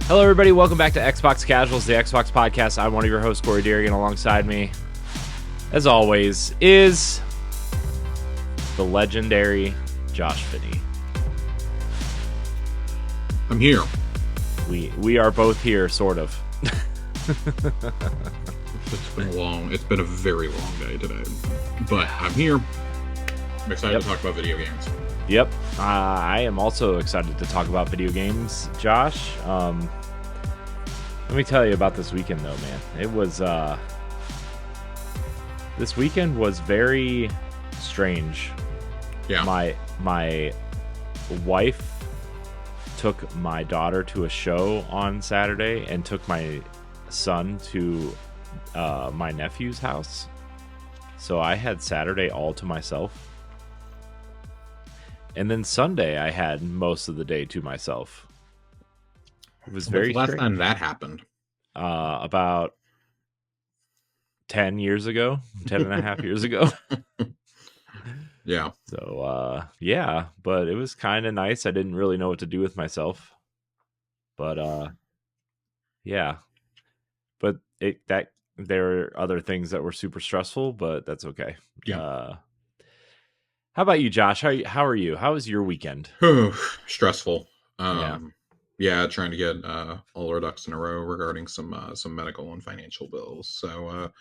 Hello, everybody. Welcome back to Xbox Casuals, the Xbox podcast. I'm one of your hosts, Corey Deerigan. Alongside me, as always, is the legendary Josh Finney. I'm here. We are both here, sort of. It's been a very long day today, but I'm here. I'm excited to talk about video games. Yep. I am also excited to talk about video games, Josh. Let me tell you about this weekend, though, man. It was, this weekend was very strange. Yeah. My wife took my daughter to a show on Saturday and took my son to my nephew's house. So I had Saturday all to myself. And then Sunday, I had most of the day to myself. It was very last strange. time that happened? About 10 years ago, 10 and a half years ago. Yeah. So, yeah, but it was kind of nice. I didn't really know what to do with myself. But, yeah. But there are other things that were super stressful, but that's okay. Yeah. How about you, Josh? How are you? How was your weekend? Stressful. Yeah, trying to get all our ducks in a row regarding some medical and financial bills. So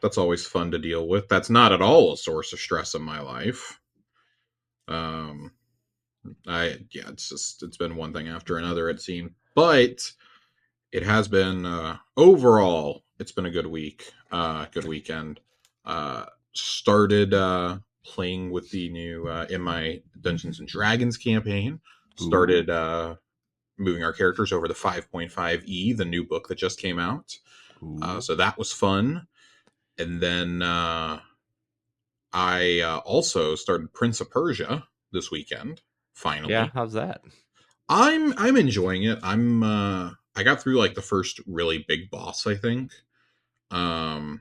that's always fun to deal with. That's not at all a source of stress in my life. It's been one thing after another, it seemed, but it has been overall. It's been a good week, good weekend. Started playing with the new in my Dungeons and Dragons campaign. Started moving our characters over to 5.5e, the new book that just came out. So that was fun. And then I also started Prince of Persia this weekend. Finally, yeah. How's that? I'm enjoying it. I got through like the first really big boss, I think. I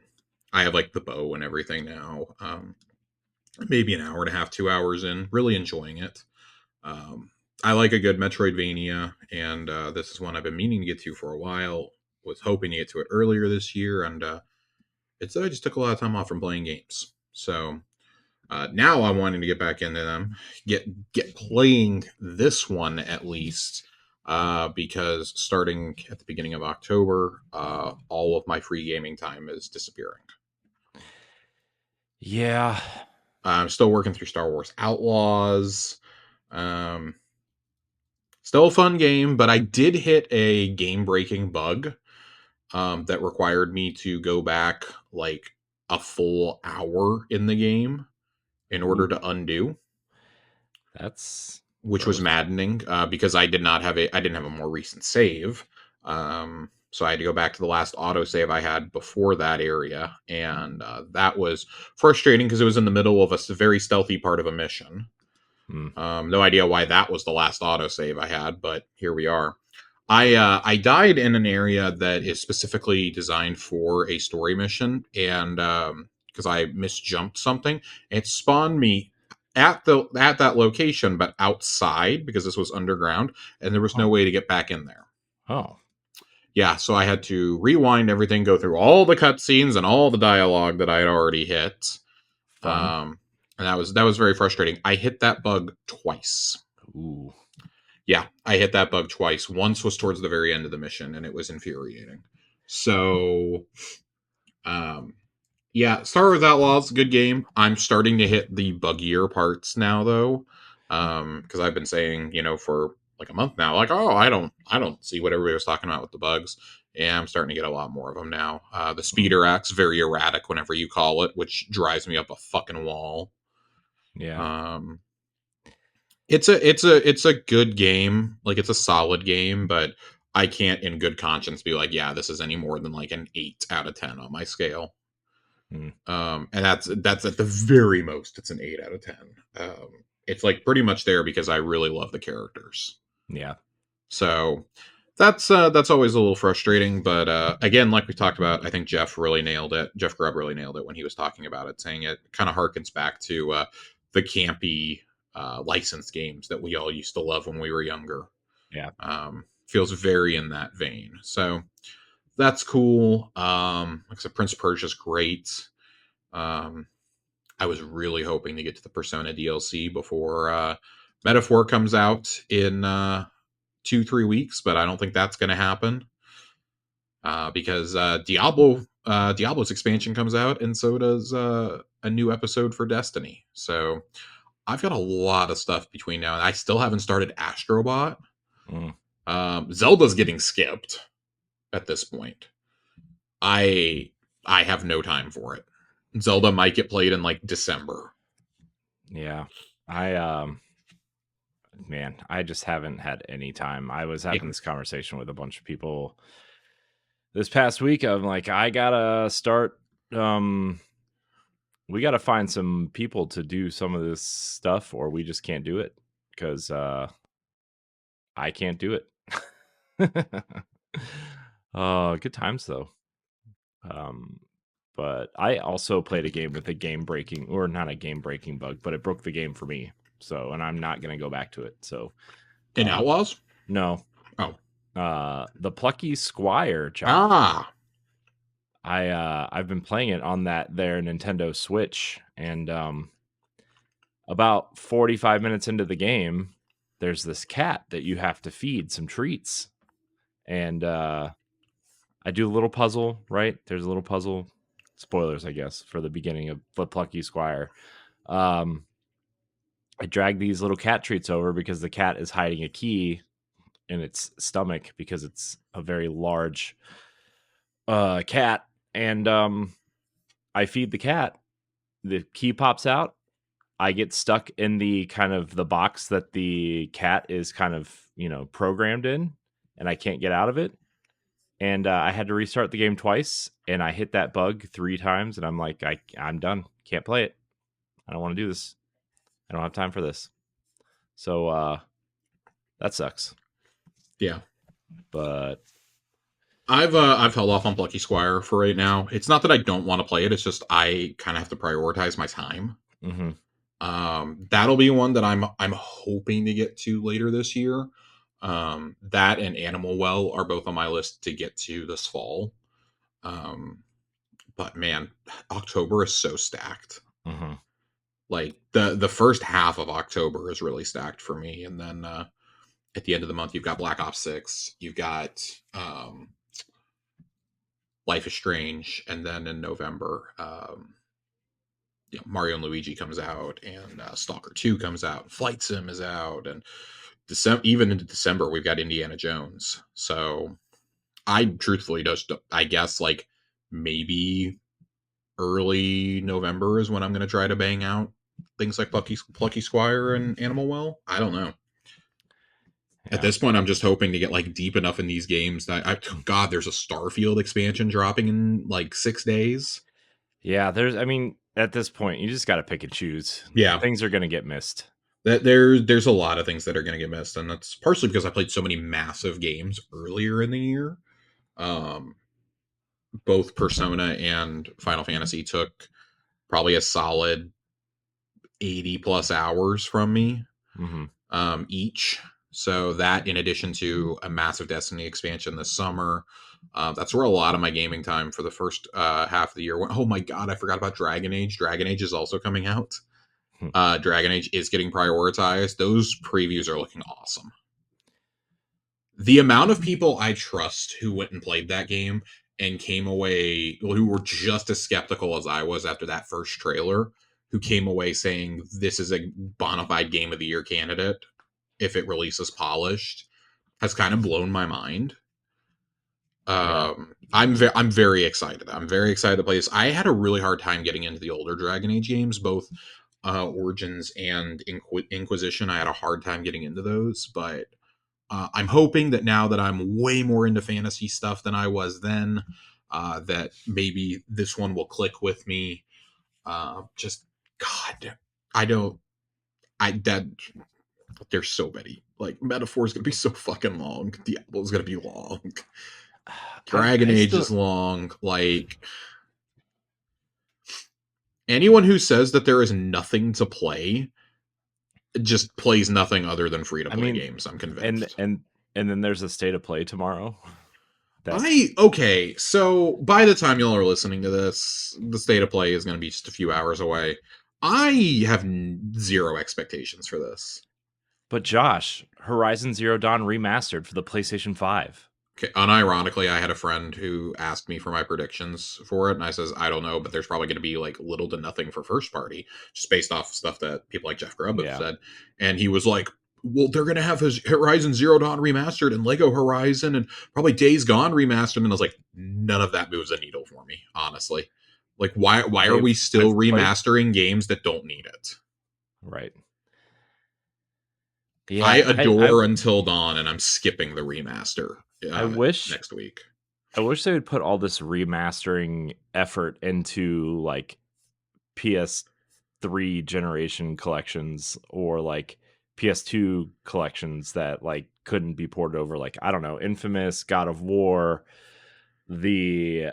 have like the bow and everything now. Maybe an hour and a half, 2 hours in. Really enjoying it. I like a good Metroidvania, and this is one I've been meaning to get to for a while. Was hoping to get to it earlier this year, and I just took a lot of time off from playing games. So now I'm wanting to get back into them, get playing this one at least, because starting at the beginning of October, all of my free gaming time is disappearing. Yeah. I'm still working through Star Wars Outlaws. Still a fun game, but I did hit a game-breaking bug that required me to go back like a full hour in the game in order to undo. That's which was maddening because I didn't have a more recent save. So I had to go back to the last autosave I had before that area, and that was frustrating because it was in the middle of a very stealthy part of a mission. No idea why that was the last autosave I had, but here we are. I died in an area that is specifically designed for a story mission, and because I misjumped something, it spawned me at that location, but outside because this was underground, and there was no way to get back in there. Oh. Yeah, so I had to rewind everything, go through all the cutscenes and all the dialogue that I had already hit. And that was very frustrating. I hit that bug twice. Ooh. Yeah, I hit that bug twice. Once was towards the very end of the mission, and it was infuriating. So, yeah, Star Wars Outlaws, good game. I'm starting to hit the buggier parts now, though, because I've been saying, for like a month now, like, oh, I don't see what everybody was talking about with the bugs. Yeah, I'm starting to get a lot more of them now. The speeder act's very erratic whenever you call it, which drives me up a fucking wall. Yeah. It's a good game. Like, it's a solid game, but I can't in good conscience be like, yeah, this is any more than like an 8 out of 10 on my scale. And that's at the very most, it's an 8 out of 10. It's like pretty much there because I really love the characters. Yeah. So that's always a little frustrating, but again, like we talked about, I think Jeff really nailed it. Jeff Grubb really nailed it when he was talking about it, saying it kind of harkens back to the campy licensed games that we all used to love when we were younger. Yeah. feels very in that vein. So that's cool. Like I said, Prince of Persia's great. Um, I was really hoping to get to the Persona DLC before Metaphor comes out in 2-3 weeks, but I don't think that's going to happen because Diablo's expansion comes out, and so does a new episode for Destiny. So I've got a lot of stuff between now and I still haven't started Astrobot. Mm, Zelda's getting skipped at this point. I I have no time for it. Zelda might get played in like December. yeah. I man, I just haven't had any time. I was Yeah. having this conversation with a bunch of people this past week. I'm like, I gotta start. We gotta find some people to do some of this stuff, or we just can't do it because I can't do it. Good times though. Um, but I also played a game with a game breaking, or not a game breaking bug, but it broke the game for me. So, and I'm not gonna go back to it. So, In uh, Outlaws? no, Oh. the Plucky Squire, Josh. Ah. I've been playing it on that their Nintendo Switch, and about 45 minutes into the game, there's this cat that you have to feed some treats, and I do a little puzzle. Right, there's a little puzzle. Spoilers, I guess, for the beginning of the Plucky Squire. Um, I drag these little cat treats over because the cat is hiding a key in its stomach because it's a very large cat, and I feed the cat. The key pops out. I get stuck in the kind of the box that the cat is kind of, programmed in, and I can't get out of it. And I had to restart the game twice, and I hit that bug 3 times, and I'm like, I'm done. Can't play it. I don't want to do this. I don't have time for this. So that sucks. Yeah. But I've held off on Plucky Squire for right now. It's not that I don't want to play it, it's just I kind of have to prioritize my time. mhm, That'll be one that I'm hoping to get to later this year. That and Animal Well are both on my list to get to this fall. Um, but man, October is so stacked. mhm. Like the first half of October is really stacked for me, and then at the end of the month you've got Black Ops 6, you've got Life is Strange, and then in November, Mario and Luigi comes out, and Stalker 2 comes out, Flight Sim is out, and even into December we've got Indiana Jones. So I truthfully just, I guess, like maybe early November is when I'm going to try to bang out things like Plucky Squire and Animal Well. I don't know. At Yeah. this point, I'm just hoping to get like deep enough in these games that God, there's a Starfield expansion dropping in like 6 days. Yeah, I mean, at this point, you just got to pick and choose. Yeah, Things are going to get missed. that there's a lot of things that are going to get missed, and that's partially because I played so many massive games earlier in the year. Um, both Persona and Final Fantasy took probably a solid 80 plus hours from me Mhm. each. So that, in addition to a massive Destiny expansion this summer, that's where a lot of my gaming time for the first half of the year went. Oh my god, I forgot about Dragon Age. Dragon Age is also coming out. Hmm. Dragon Age is getting prioritized. Those previews are looking awesome. The amount of people I trust who went and played that game and came away, who were just as skeptical as I was after that first trailer, who came away saying this is a bona fide game of the year candidate if it releases polished, has kind of blown my mind. Yeah. I'm very excited. I'm very excited to play this. I had a really hard time getting into the older Dragon Age games, both Origins and Inquisition. I had a hard time getting into those, but I'm hoping that now that I'm way more into fantasy stuff than I was then, that maybe this one will click with me. Just God, I don't. I that there's so many. Like Metaphor is gonna be so fucking long. Diablo is gonna be long. Dragon I Age still, is long. Like anyone who says that there is nothing to play just plays nothing other than free to I play mean, games. I'm and convinced. And then there's a state of play tomorrow. That's Okay, so by the time y'all are listening to this, the state of play is going to be just a few hours away. I have zero expectations for this. But Josh, Horizon Zero Dawn remastered for the PlayStation 5. Okay, unironically, I had a friend who asked me for my predictions for it, and I says I don't know, but there's probably going to be like little to nothing for first party, just based off stuff that people like Jeff Grubb have Yeah. said. And he was like, "Well, they're going to have his Horizon Zero Dawn remastered and Lego Horizon and probably Days Gone remastered." And I was like, none of that moves a needle for me, honestly. Like, why are we still I've played remastering games that don't need it? right. I Yeah, adore Until Dawn, and I'm skipping the remaster I wish next week. I wish they would put all this remastering effort into like PS3 generation collections or like PS2 collections that like couldn't be ported over, like I don't know, Infamous, God of War, the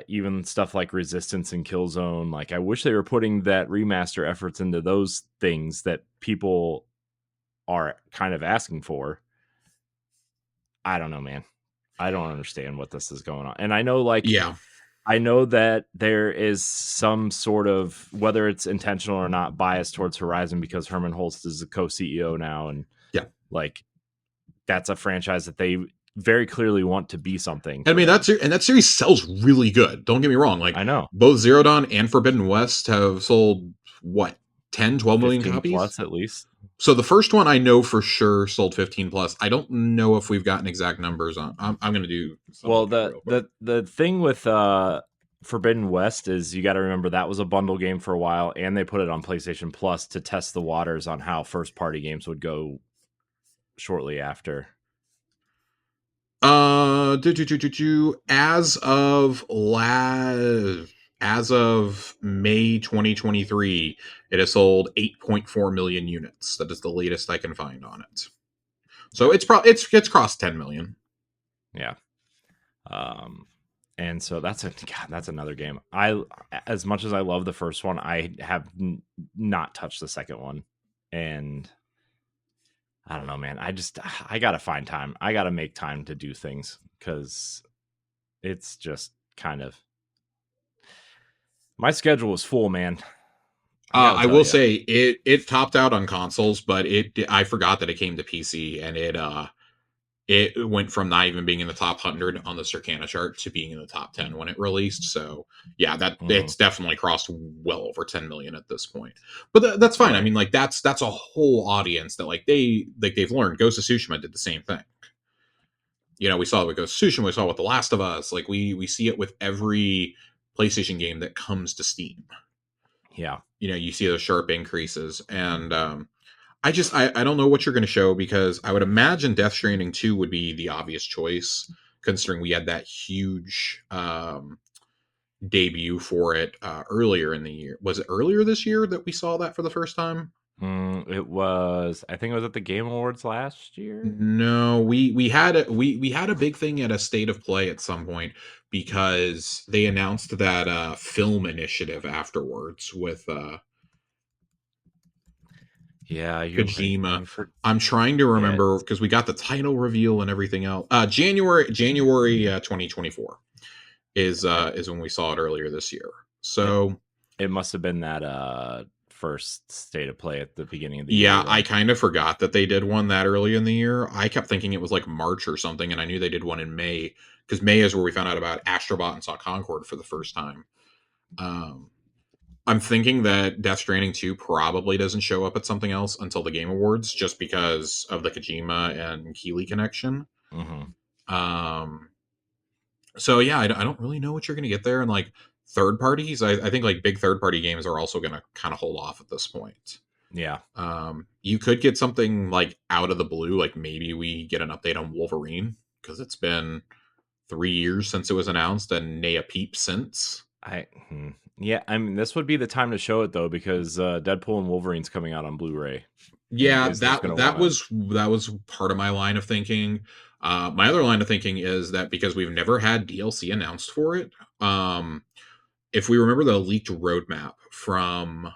even stuff like Resistance and Killzone. Like I wish they were putting that remaster efforts into those things that people are kind of asking for. I don't know, man. I don't understand what this is going on. And I know like Yeah, I know that there is some sort of, whether it's intentional or not, bias towards Horizon because Herman Holst is the co-CEO now, and yeah. like that's a franchise that they very clearly want to be something I for mean them. that series sells really good. Don't get me wrong. Like I know, both Zero Dawn and Forbidden West have sold what 10, 12 million 15 copies. plus at least. So the first one I know for sure sold 15 plus. I don't know if we've gotten exact numbers on. I'm going to do some Well, looking the real quick. the the thing with Forbidden West is you got to remember that was a bundle game for a while, and they put it on PlayStation Plus to test the waters on how first party games would go shortly after. As of May 2023, it has sold 8.4 million units. That is the latest I can find on it. So Yeah, it's crossed 10 million. yeah. Um, and so that's another game. I As much as I love the first one, I have not touched the second one, and I don't know, man. I gotta find time. I gotta make time to do things because it's just kind of my schedule is full, man. I gotta I tell will you. say it topped out on consoles, but I forgot that it came to PC, and it went from not even being in the top 100 on the Circana chart to being in the top 10 when it released. So yeah, that Mhm. it's definitely crossed well over 10 million at this point. But that's fine. I Right. mean, like that's a whole audience that they've learned. Ghost of Tsushima did the same thing. You know, we saw it with Ghost of Tsushima, we saw it with The Last of Us. Like we see it with every PlayStation game that comes to Steam. Yeah. You know, you see those sharp increases, and I don't know what you're going to show, because I would imagine Death Stranding 2 would be the obvious choice, considering we had that huge debut for it earlier in the year. Was it earlier this year that we saw that for the first time? It was. I think it was at the Game Awards last year. No, we had a big thing at a state of play at some point, because they announced that film initiative afterwards with Yeah, you're right. Kojima. I for I'm trying to yeah. remember, because we got the title reveal and everything else. January 2024 is when we saw it earlier this year. It So it must have been that first state of play at the beginning of the year yeah, I then. kind of forgot that they did one that early in the year. I kept thinking it was like March or something, and I knew they did one in May, because May is where we found out about Astrobot and saw Concord for the first time. Um, I'm thinking that Death Stranding 2 probably doesn't show up at something else until the Game Awards, just because of the Kojima and Keeley connection. Hmm. Um, so yeah, I don't really know what you're going to get there. And like third parties, I think like big third party games are also going to kind of hold off at this point. Yeah. You could get something like out of the blue, like maybe we get an update on Wolverine, because it's been 3 years since it was announced, and nay a peep since. Yeah, I mean this would be the time to show it though because Deadpool and Wolverine's coming out on Blu-ray and Yeah, Disney's going to that want to. was part of my line of thinking. My other line of thinking is that because we've never had DLC announced for it, if we remember the leaked roadmap from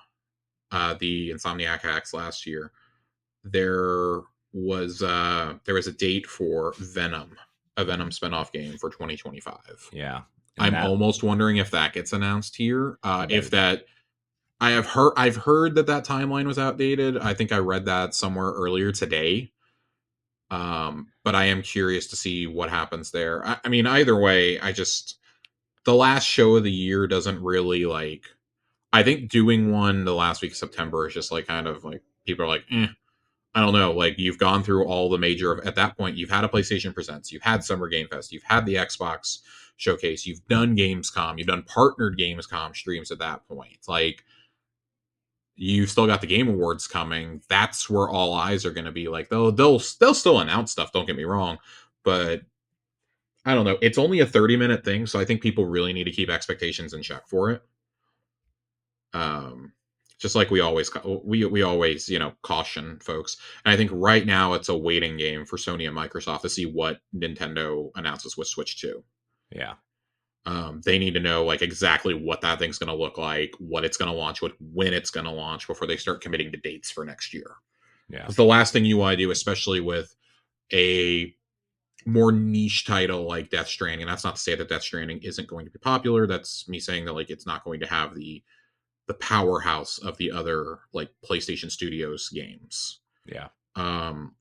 the Insomniac hacks last year, there was there was a date for Venom, a Venom spinoff game for 2025. Yeah, and I'm that almost wondering if that gets announced here. I bet If it does. that I've heard that that timeline was outdated. I think I read that somewhere earlier today. But I am curious to see what happens there. I mean, either way, I just the last show of the year doesn't really like. I think doing one the last week of September is just like kind of like people are like, I don't know. Like you've gone through all the major. At that point, you've had a PlayStation Presents, you've had Summer Game Fest, you've had the Xbox Showcase, you've done Gamescom, you've done partnered Gamescom streams. At that point, like you've still got the Game Awards coming. That's where all eyes are going to be. Like they'll still announce stuff. Don't get me wrong, but I don't know. It's only a 30-minute thing, so I think people really need to keep expectations in check for it. Um, just like we always caution folks. And I think right now it's a waiting game for Sony and Microsoft to see what Nintendo announces with Switch 2. Yeah, They need to know like exactly what that thing's going to look like, what it's going to launch, when it's going to launch before they start committing to dates for next year. yeah, Because the last thing you want to do, especially with a more niche title like Death Stranding, and that's not to say that Death Stranding isn't going to be popular. That's me saying that like it's not going to have the powerhouse of the other like PlayStation Studios games. yeah, Um,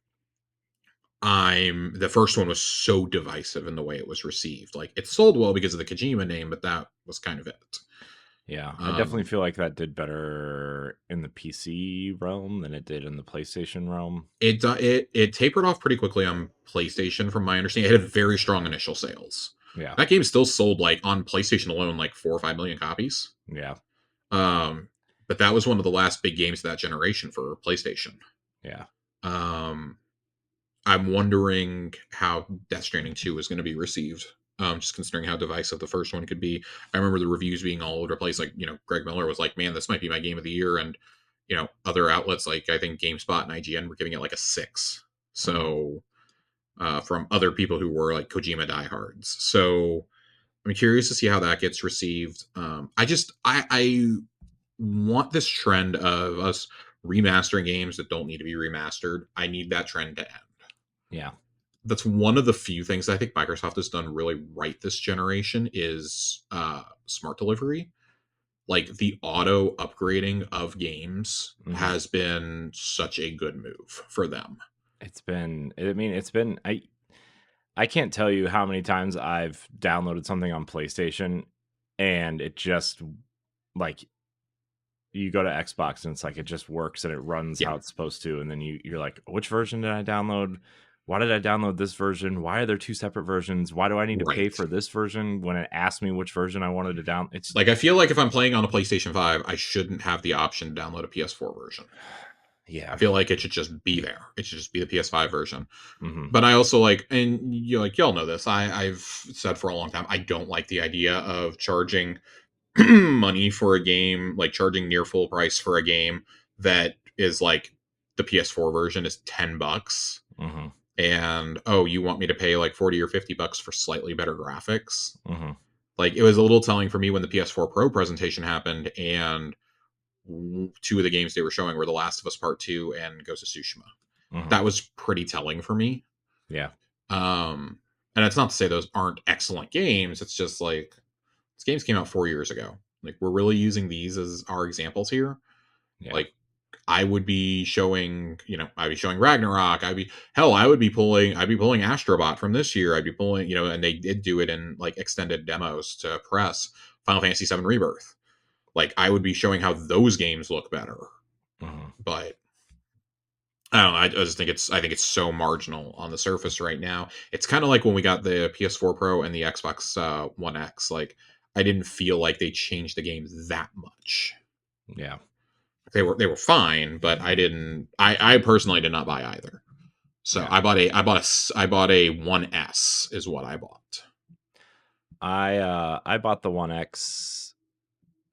I'm the first one was so divisive in the way it was received. Like it sold well because of the Kojima name, but that was kind of it. yeah. I definitely Um, feel like that did better in the PC realm than it did in the PlayStation realm. it tapered off pretty quickly on PlayStation, from my understanding. It had very strong initial sales. Yeah, That game still sold like on PlayStation alone like 4 or 5 million copies. yeah, Um, but that was one of the last big games of that generation for PlayStation. yeah, Um, I'm wondering how Death Stranding 2 is going to be received. Just considering how divisive the first one could be. I remember the reviews being all over the place. Like, Greg Miller was like, man, this might be my game of the year. And, other outlets like I think GameSpot and IGN were giving it like a 6. hmm, So, from other people who were like Kojima diehards. So, I'm curious to see how that gets received. I want this trend of us remastering games that don't need to be remastered. I need that trend to end. yeah. That's one of the few things I think Microsoft has done really right this generation is smart delivery. Like the auto upgrading of games Hmm. has been such a good move for them. It's been. I mean, it's been. I can't tell you how many times I've downloaded something on PlayStation and it just like you go to Xbox and it's like it just works and it runs Yeah, how it's supposed to, and then you're like, which version did I download? Why did I download this version? Why are there two separate versions? Why do I need to pay right. for this version when it asked me which version I wanted to down? It's Like I feel like if I'm playing on a PlayStation 5, I shouldn't have the option to download a PS4 version. I yeah, feel like it should just be there. It should just be the PS5 version. hmm, But I also like, and y'all know this. I've said for a long time, I don't like the idea of charging money for a game, like charging near full price for a game that is like the PS4 version is $10, hmm, and oh, you want me to pay like 40 or $50 for slightly better graphics? hmm, Like it was a little telling for me when the PS4 Pro presentation happened, and two of the games they were showing were The Last of Us Part 2 and Ghost of Tsushima. hmm, That was pretty telling for me. yeah, Um, and it's not to say those aren't excellent games. It's just like these games came out 4 years ago. Like we're really using these as our examples here. yeah, Like I would be showing, I'd be showing Ragnarok. I'd be pulling Astrobot from this year. I'd be pulling, and they did do it in like extended demos to press Final Fantasy VII Rebirth. Like I would be showing how those games look better. hmm, But I don't know. I think it's so marginal on the surface right now. It's kind of like when we got the PS4 Pro and the Xbox One X. Like I didn't feel like they changed the game that much. yeah. They were fine, but I didn't. I personally did not buy either. So Yeah. I bought a One S is what I bought. I bought the One X,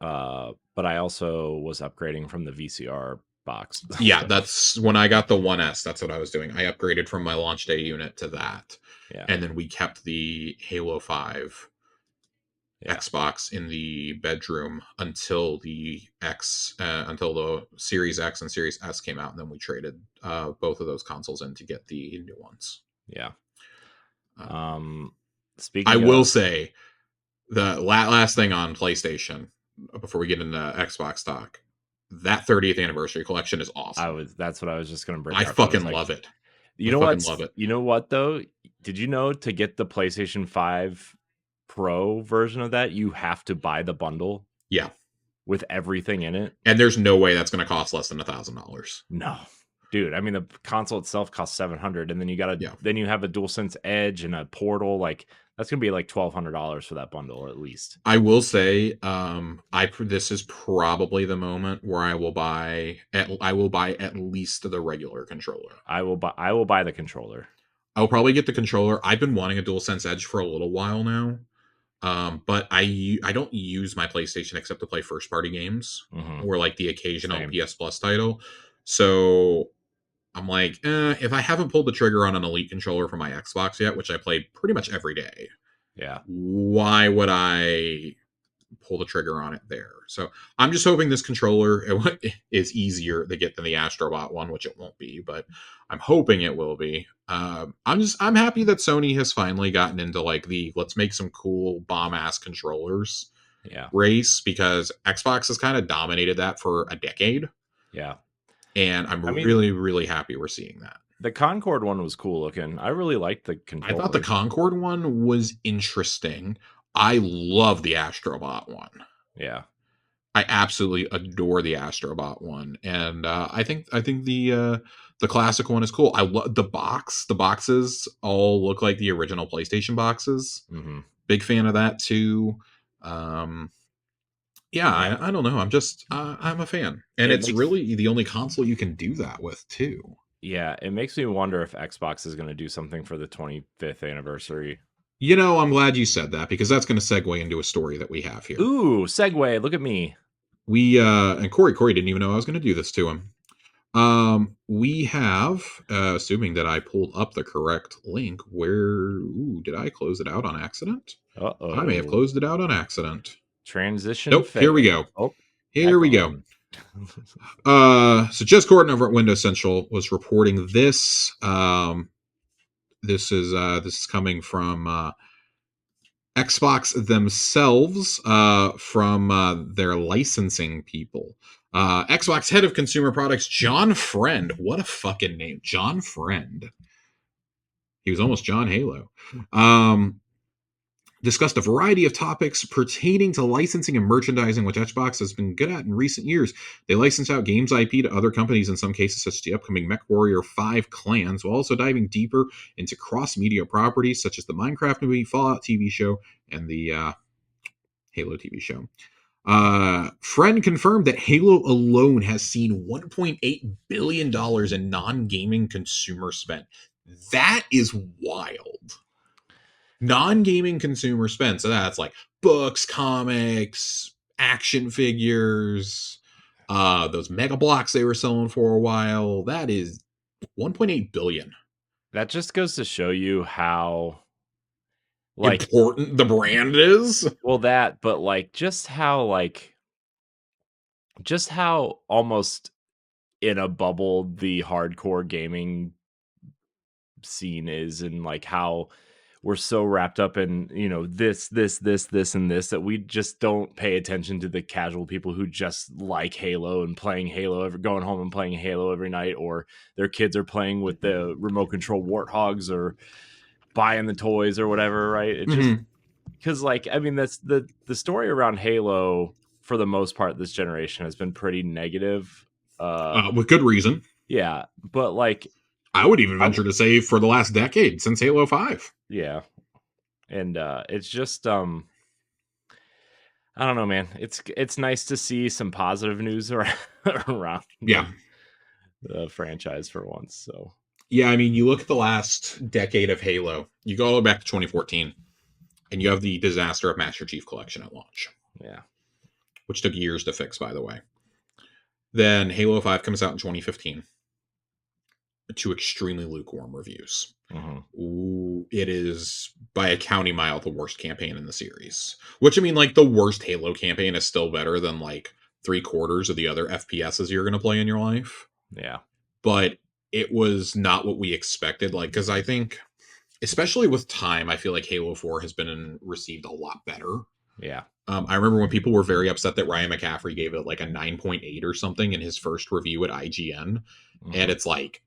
but I also was upgrading from the VCR box. Yeah, So that's when I got the One S. That's what I was doing. I upgraded from my launch day unit to that, yeah, and then we kept the Halo 5 Yeah. Xbox in the bedroom until until the Series X and Series S came out, and then we traded both of those consoles in to get the new ones. Yeah. Uh, Um, I speaking will of, say the last thing on PlayStation before we get into Xbox talk, that 30th anniversary collection is awesome. that's what I was just going to bring I up. I was fucking like, love it. you I know fucking love what's, it. you know what though? Did you know to get the PlayStation 5 Pro version of that, you have to buy the bundle Yeah, with everything in it? and there's no way that's going to cost less than $1,000. No. Dude, I mean the console itself costs 700 and then Yeah, you have a DualSense Edge and a Portal, like that's going to be like $1,200 for that bundle at least. I will say, this is probably the moment where I will buy at least the regular controller. I will buy the controller. I'll probably get the controller. I've been wanting a DualSense Edge for a little while now. But I don't use my PlayStation except to play first party games Mhm. or like the occasional Same. PS Plus title. So I'm like, if I haven't pulled the trigger on an Elite controller for my Xbox yet, which I play pretty much every day, Yeah. why would I pull the trigger on it there? So I'm just hoping this controller is easier to get than the Astrobot one, which it won't be, but I'm hoping it will be. I'm happy that Sony has finally gotten into like the let's make some cool bomb ass controllers Yeah. race, because Xbox has kind of dominated that for a decade, Yeah. and I'm I mean, really happy we're seeing that. the Concord one was cool looking. I really liked the I thought the controller. Concord one was interesting. I love the Astrobot one. Yeah. I absolutely adore the Astrobot one, and I think the classic one is cool. I love the box. The boxes all look like the original PlayStation boxes. Mhm. Big fan of that too. Um, yeah, Yeah. I don't know. I'm a fan, and It it's makes really the only console you can do that with too. Yeah, it makes me wonder if Xbox is going to do something for the 25th anniversary. You know, I'm glad you said that because that's going to segue into a story that we have here. Ooh, segue. Look at me. We and Corey didn't even know I was going to do this to him. We have, assuming that I pulled up the correct link, did I close it out on accident? I may have Uh-oh. closed it out on accident. Transition Nope, here we failed. go. Oh, Here we go. echoing. So Jess Gordon over at Windows Central was reporting this. This is coming from Xbox themselves, from their licensing people. Xbox head of consumer products, John Friend. What a fucking name. John Friend. He was almost John Halo. Um, Discussed a variety of topics pertaining to licensing and merchandising, which Xbox has been good at in recent years. They license out games IP to other companies in some cases, such as the upcoming MechWarrior 5 Clans, while also diving deeper into cross-media properties such as the Minecraft movie, Fallout TV show, and the Halo TV show. Friend confirmed that Halo alone has seen $1.8 billion in non-gaming consumer spend. That is wild. Non-gaming consumer spend. So that's like books, comics, action figures, those mega blocks they were selling for a while. That is 1.8 billion. That just goes to show you how, like, Important the brand is. well, that, but just how almost in a bubble the hardcore gaming scene is, and like how we're so wrapped up in, this and this, that we just don't pay attention to the casual people who just like Halo and playing Halo, going home and playing Halo every night, or their kids are playing with the remote control warthogs or buying the toys or whatever, right? It just, Mm-hmm. because, like, I mean, that's the story around Halo for the most part this generation has been pretty negative. With good reason. Yeah, but like I would even I venture to say for the last decade since Halo 5. yeah, and it's just I don't know, man. It's nice to see some positive news around, around Yeah. the franchise for once. So Yeah, I mean, you look at the last decade of Halo, you go all the way back to 2014, and you have the disaster of Master Chief Collection at launch, yeah, which took years to fix, by the way. Then Halo 5 comes out in 2015. to extremely lukewarm reviews. Mhm. Ooh, it is by a county mile the worst campaign in the series. Which, I mean, like, the worst Halo campaign is still better than like three-quarters of the other FPSs you're going to play in your life. Yeah. But it was not what we expected. Like, because I think, especially with time, I feel like Halo 4 has been received a lot better. Yeah. I remember when people were very upset that Ryan McCaffrey gave it like a 9.8 or something in his first review at IGN. And Mhm. it's like,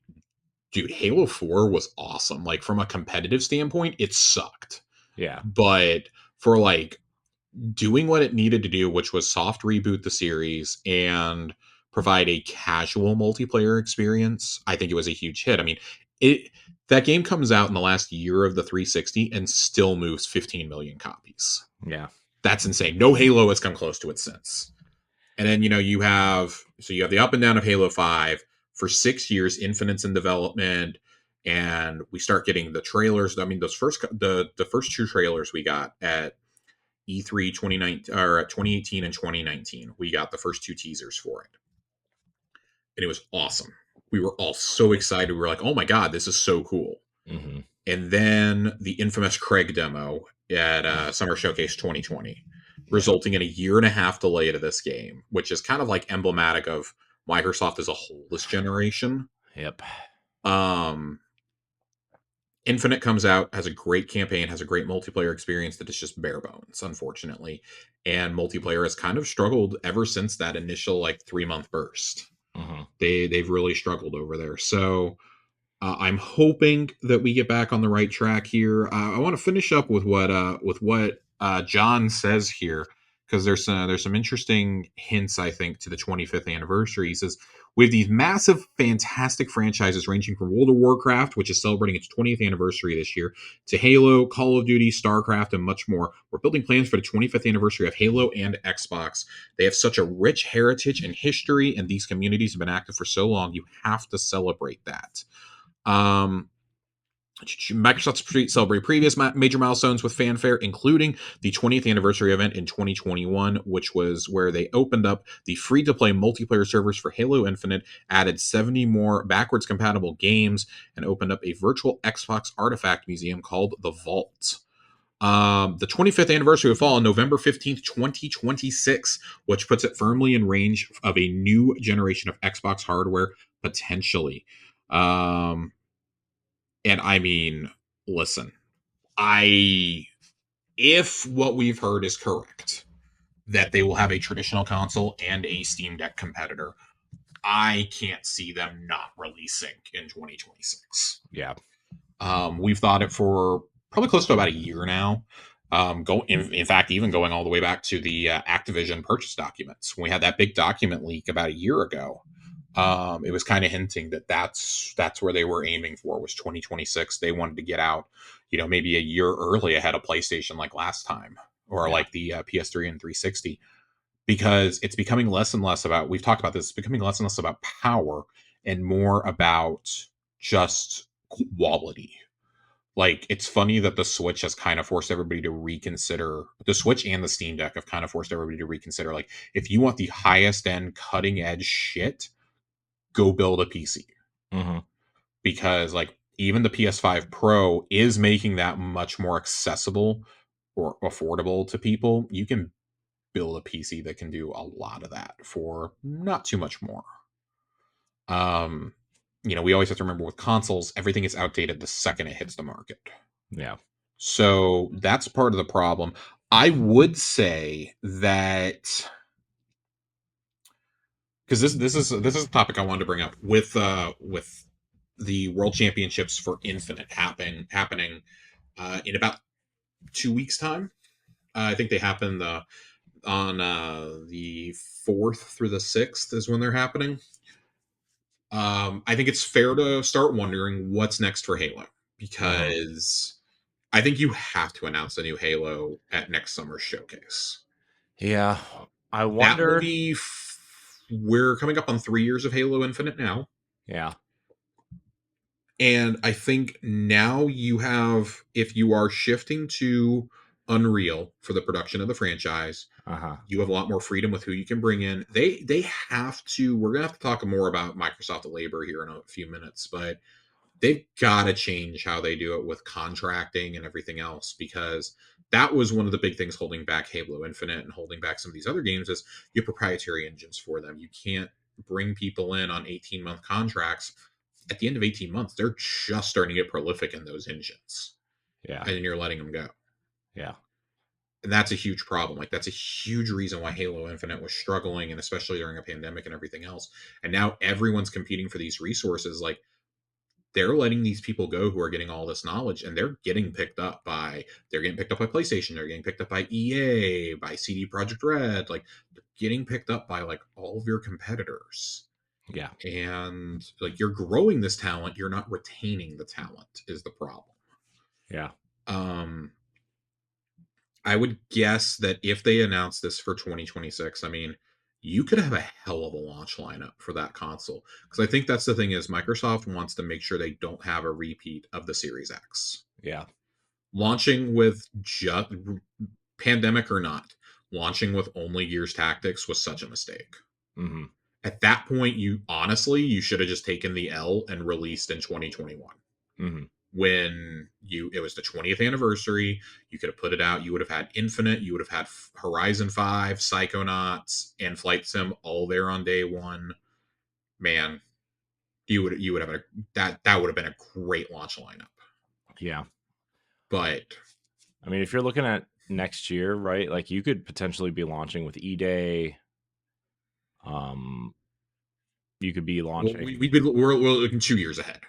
dude, Halo 4 was awesome. Like, from a competitive standpoint, it sucked. Yeah. But for like doing what it needed to do, which was soft reboot the series and provide a casual multiplayer experience, I think it was a huge hit. I mean, it that game comes out in the last year of the 360 and still moves 15 million copies. Yeah. That's insane. No Halo has come close to it since. And then, you have the up and down of Halo 5 for 6 years. Infinite's in development, and we start getting the trailers. I mean, the first two trailers we got at E3 2019 or at 2018 and 2019, we got the first two teasers for it, and it was awesome. We were all so excited. We were like, "Oh my god, this is so cool!" Mhm. And then the infamous Craig demo at Summer Showcase 2020, Yeah. resulting in a year and a half delay to this game, which is kind of like emblematic of Microsoft as a whole this generation. Yep. Um, Infinite comes out, has a great campaign, has a great multiplayer experience that is just bare bones, unfortunately. And multiplayer has kind of struggled ever since that initial like 3 month burst. Mhm. They've really struggled over there. So I'm hoping that we get back on the right track here. I want to finish up with what John says here, because there's some interesting hints, I think, to the 25th anniversary. He says, "We have these massive, fantastic franchises ranging from World of Warcraft, which is celebrating its 20th anniversary this year, to Halo, Call of Duty, StarCraft, and much more. We're building plans for the 25th anniversary of Halo and Xbox. They have such a rich heritage and history, and these communities have been active for so long. You have to celebrate that." Um, Microsoft celebrated previous major milestones with fanfare, including the 20th anniversary event in 2021, which was where they opened up the free to play multiplayer servers for Halo Infinite, added 70 more backwards compatible games, and opened up a virtual Xbox artifact museum called The Vault. The 25th anniversary will fall on November 15th, 2026, which puts it firmly in range of a new generation of Xbox hardware, potentially. Um, and I mean, listen, I if what we've heard is correct, that they will have a traditional console and a Steam Deck competitor, I can't see them not releasing in 2026. Yeah. We've thought it for probably close to about a year now. In fact, even going all the way back to the Activision purchase documents, when we had that big document leak about a year ago. It was kind of hinting that that's where they were aiming for, was 2026. They wanted to get out, maybe a year early ahead of PlayStation, like last time, or Yeah. like the PS3 and 360, because it's becoming less and less about. We've talked about this. It's becoming less and less about power and more about just quality. Like, it's funny that the Switch has kind of forced everybody to reconsider. The Switch and the Steam Deck have kind of forced everybody to reconsider, like, if you want the highest end cutting edge shit, go build a PC. Mhm. Because, like, even the PS5 Pro is making that much more accessible or affordable to people. You can build a PC that can do a lot of that for not too much more. Um, we always have to remember, with consoles, everything is outdated the second it hits the market. Yeah. So that's part of the problem. I would say that, because this is a topic I wanted to bring up with the World Championships for Infinite happening in about 2 weeks' time. I think they happen on the 4th through the 6th is when they're happening. I think it's fair to start wondering what's next for Halo, Mhm. because I think you have to announce a new Halo at next summer's showcase. Yeah. I That will wonder. be. We're coming up on 3 years of Halo Infinite now. Yeah. And I think now you have, if you are shifting to Unreal for the production of the franchise, Uh-huh. You have a lot more freedom with who you can bring in. They have to. We're gonna have to talk more about Microsoft Labor here in a few minutes, but they've got to change how they do it with contracting and everything else, because that was one of the big things holding back Halo Infinite and holding back some of these other games is you have proprietary engines for them. You can't bring people in on 18-month contracts. At the end of 18 months, they're just starting to get prolific in those engines, Yeah. and then you're letting them go. Yeah. And that's a huge problem. Like, that's a huge reason why Halo Infinite was struggling, and especially during a pandemic and everything else. And now everyone's competing for these resources. Like, they're letting these people go who are getting all this knowledge, and they're getting picked up by PlayStation, they're getting picked up by EA, by CD Project Red. Like, they're getting picked up by like all of your competitors. Yeah. And like, you're growing this talent, you're not retaining the talent is the problem. Yeah. um I would guess that if they announce this for 2026, I mean, you could have a hell of a launch lineup for that console. Because I think that's the thing is Microsoft wants to make sure they don't have a repeat of the Series X. Yeah. Launching with just pandemic or not, launching with only Gears Tactics was such a mistake. Mhm. At that point, you should have just taken the L and released in 2021. Mhm. When it was the 20th anniversary, you could have put it out. You would have had Infinite, you would have had Horizon 5, Psychonauts, and Flight Sim all there on day one. Man, you would have that would have been a great launch lineup. Yeah. But I mean, if you're looking at next year, right? Like you could potentially be launching with E-Day. Um, you could be well, launching. we're looking 2 years ahead.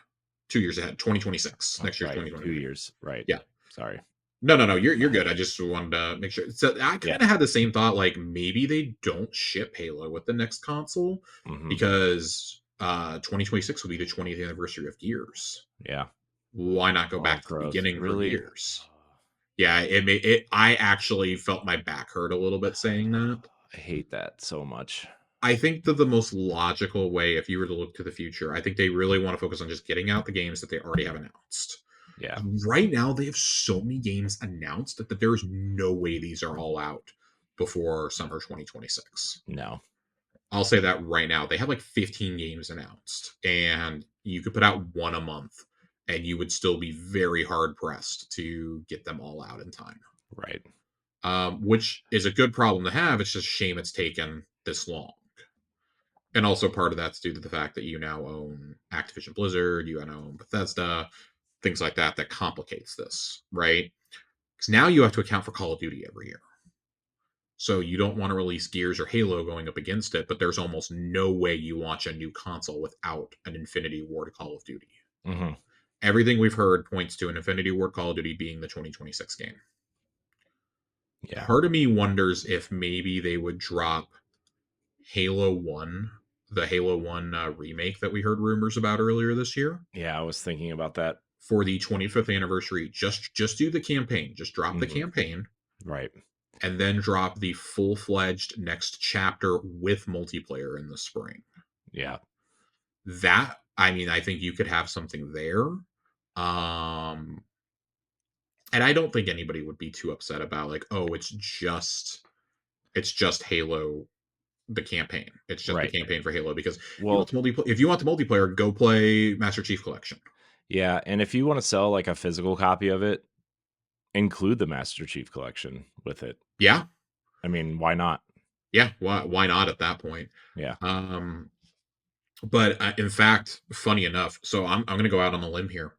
2 years ahead, 2026. Oh, Next year's right, 2 2026. years, right. Yeah. Sorry. No. You're good. I just wanted to make sure. So I Yeah. kind of had the same thought. Like, maybe they don't ship Halo with the next console, Mhm. because 2026 will be the 20th anniversary of Gears. Yeah. Why not go Oh, back to the gross. beginning for Really? Gears? Yeah, it. I actually felt my back hurt a little bit saying that. I hate that so much. I think that the most logical way, if you were to look to the future, I think they really want to focus on just getting out the games that they already have announced. Yeah. Right now, they have so many games announced that there is no way these are all out before summer 2026. No. I'll say that right now. They have like 15 games announced, and you could put out one a month, and you would still be very hard pressed to get them all out in time. Right. Which is a good problem to have. It's just a shame it's taken this long. And also, part of that's due to the fact that you now own Activision Blizzard, you now own Bethesda, things like that, that complicates this, right? Because now you have to account for Call of Duty every year. So you don't want to release Gears or Halo going up against it, but there's almost no way you launch a new console without an Infinity Ward Call of Duty. Mhm. Everything we've heard points to an Infinity Ward Call of Duty being the 2026 game. Yeah. Part of me wonders if maybe they would drop Halo 1, the Halo 1 remake that we heard rumors about earlier this year, Yeah, I was thinking about that. for the 25th anniversary. Just do the campaign. Just drop the Mhm. campaign, Right. and then drop the full-fledged next chapter with multiplayer in the spring. Yeah. That, I mean, I think you could have something there. Um and I don't think anybody would be too upset about, like, oh, it's just Halo, the campaign. It's just the Right. campaign for Halo, because Well, if you want the multiplayer, go play Master Chief Collection. yeah, and if you wanna sell, like, a physical copy of it, include the Master Chief Collection with it. Yeah, I mean, why not? yeah. Why not at that point? Yeah. Um, but in fact, funny enough, so I'm going to go out on a limb here.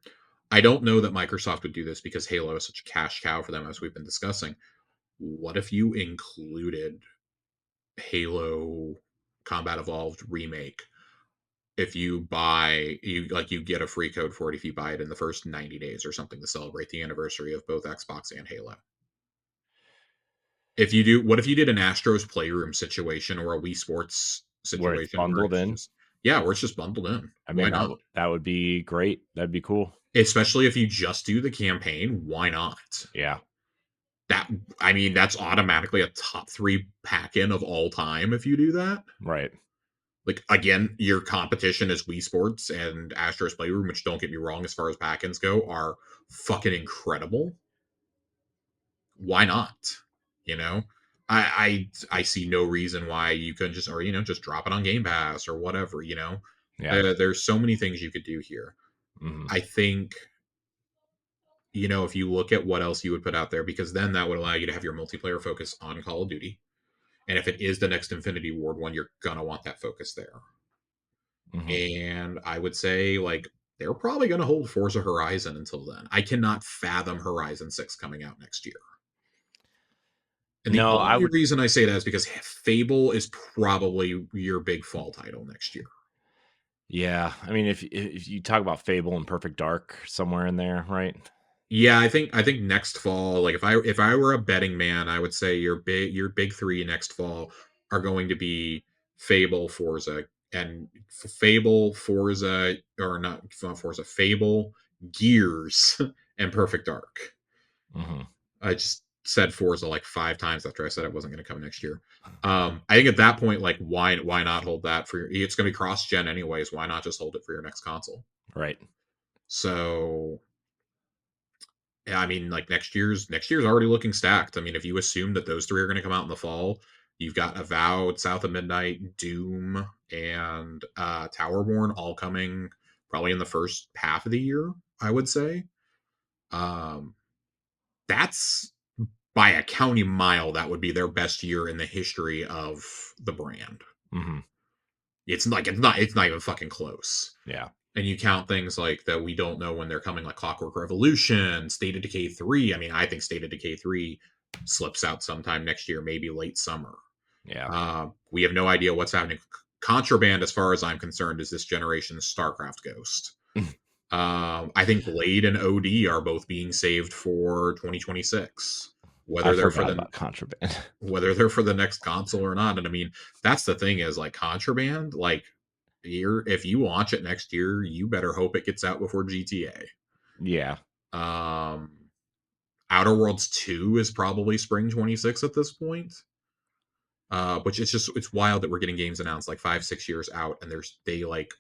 I don't know that Microsoft would do this because Halo is such a cash cow for them, as we've been discussing. What if you included Halo Combat Evolved Remake? If you buy, you get a free code for it if you buy it in the first 90 days or something, to celebrate the anniversary of both Xbox and Halo. If you do, what if you did an Astros Playroom situation or a Wii Sports Where it's situation where bundled it's in. just, yeah, where it's just bundled in? I Why mean, not? that would be great. That'd be cool. Especially if you just do the campaign, why not? Yeah. That, I mean, that's automatically a top 3 pack in of all time if you do that. Right. Like, again, your competition is Wii Sports and Astros Playroom, which, don't get me wrong, as far as pack-ins go, are fucking incredible. Why not? You know? I see no reason why you couldn't just, or just drop it on Game Pass or whatever. Yeah. There's so many things you could do here. Hmm. I think if you look at what else you would put out there, because then that would allow you to have your multiplayer focus on Call of Duty. And if it is the next Infinity Ward one, you're gonna want that focus there. Hmm. And I would say like they're probably gonna hold Forza Horizon until then. I cannot fathom Horizon 6 coming out next year. And the No, I only would. reason I say that is because Fable is probably your big fall title next year. Yeah, I mean, if you talk about Fable and Perfect Dark somewhere in there, right? Yeah, I think next fall, like if I were a betting man, I would say your big three next fall are going to be Fable, Forza, and Fable, Forza, or not Forza, Fable, Gears, and Perfect Dark. Hmm. I just said Forza like 5 times after I said it wasn't going to come next year. I think at that point, like why not hold that for it's going to be cross gen anyways. Why not just hold it for your next console? Right. So yeah, I mean, like next year's already looking stacked. I mean, if you assume that those three are going to come out in the fall, you've got Avowed, South of Midnight, Doom, and Towerborn all coming probably in the first half of the year. I would say um, that's by a county mile. That would be their best year in the history of the brand. Hmm. It's not even fucking close. Yeah. And you count things like that we don't know when they're coming, like Clockwork Revolution, State of Decay 3. I mean, I think State of Decay 3 slips out sometime next year, maybe late summer. Yeah. We have no idea what's happening. Contraband, as far as I'm concerned, is this generation's StarCraft Ghost. I think Blade and OD are both being saved for 2026, I whether they're for forgot the about Contraband. whether they're for the next console or not. And I mean, that's the thing is like Contraband, like if you launch it next year, you better hope it gets out before Yeah. GTA. Outer Worlds 2 is probably spring 26 at this point. Which it's wild that we're getting games announced like 5-6 years out, and they like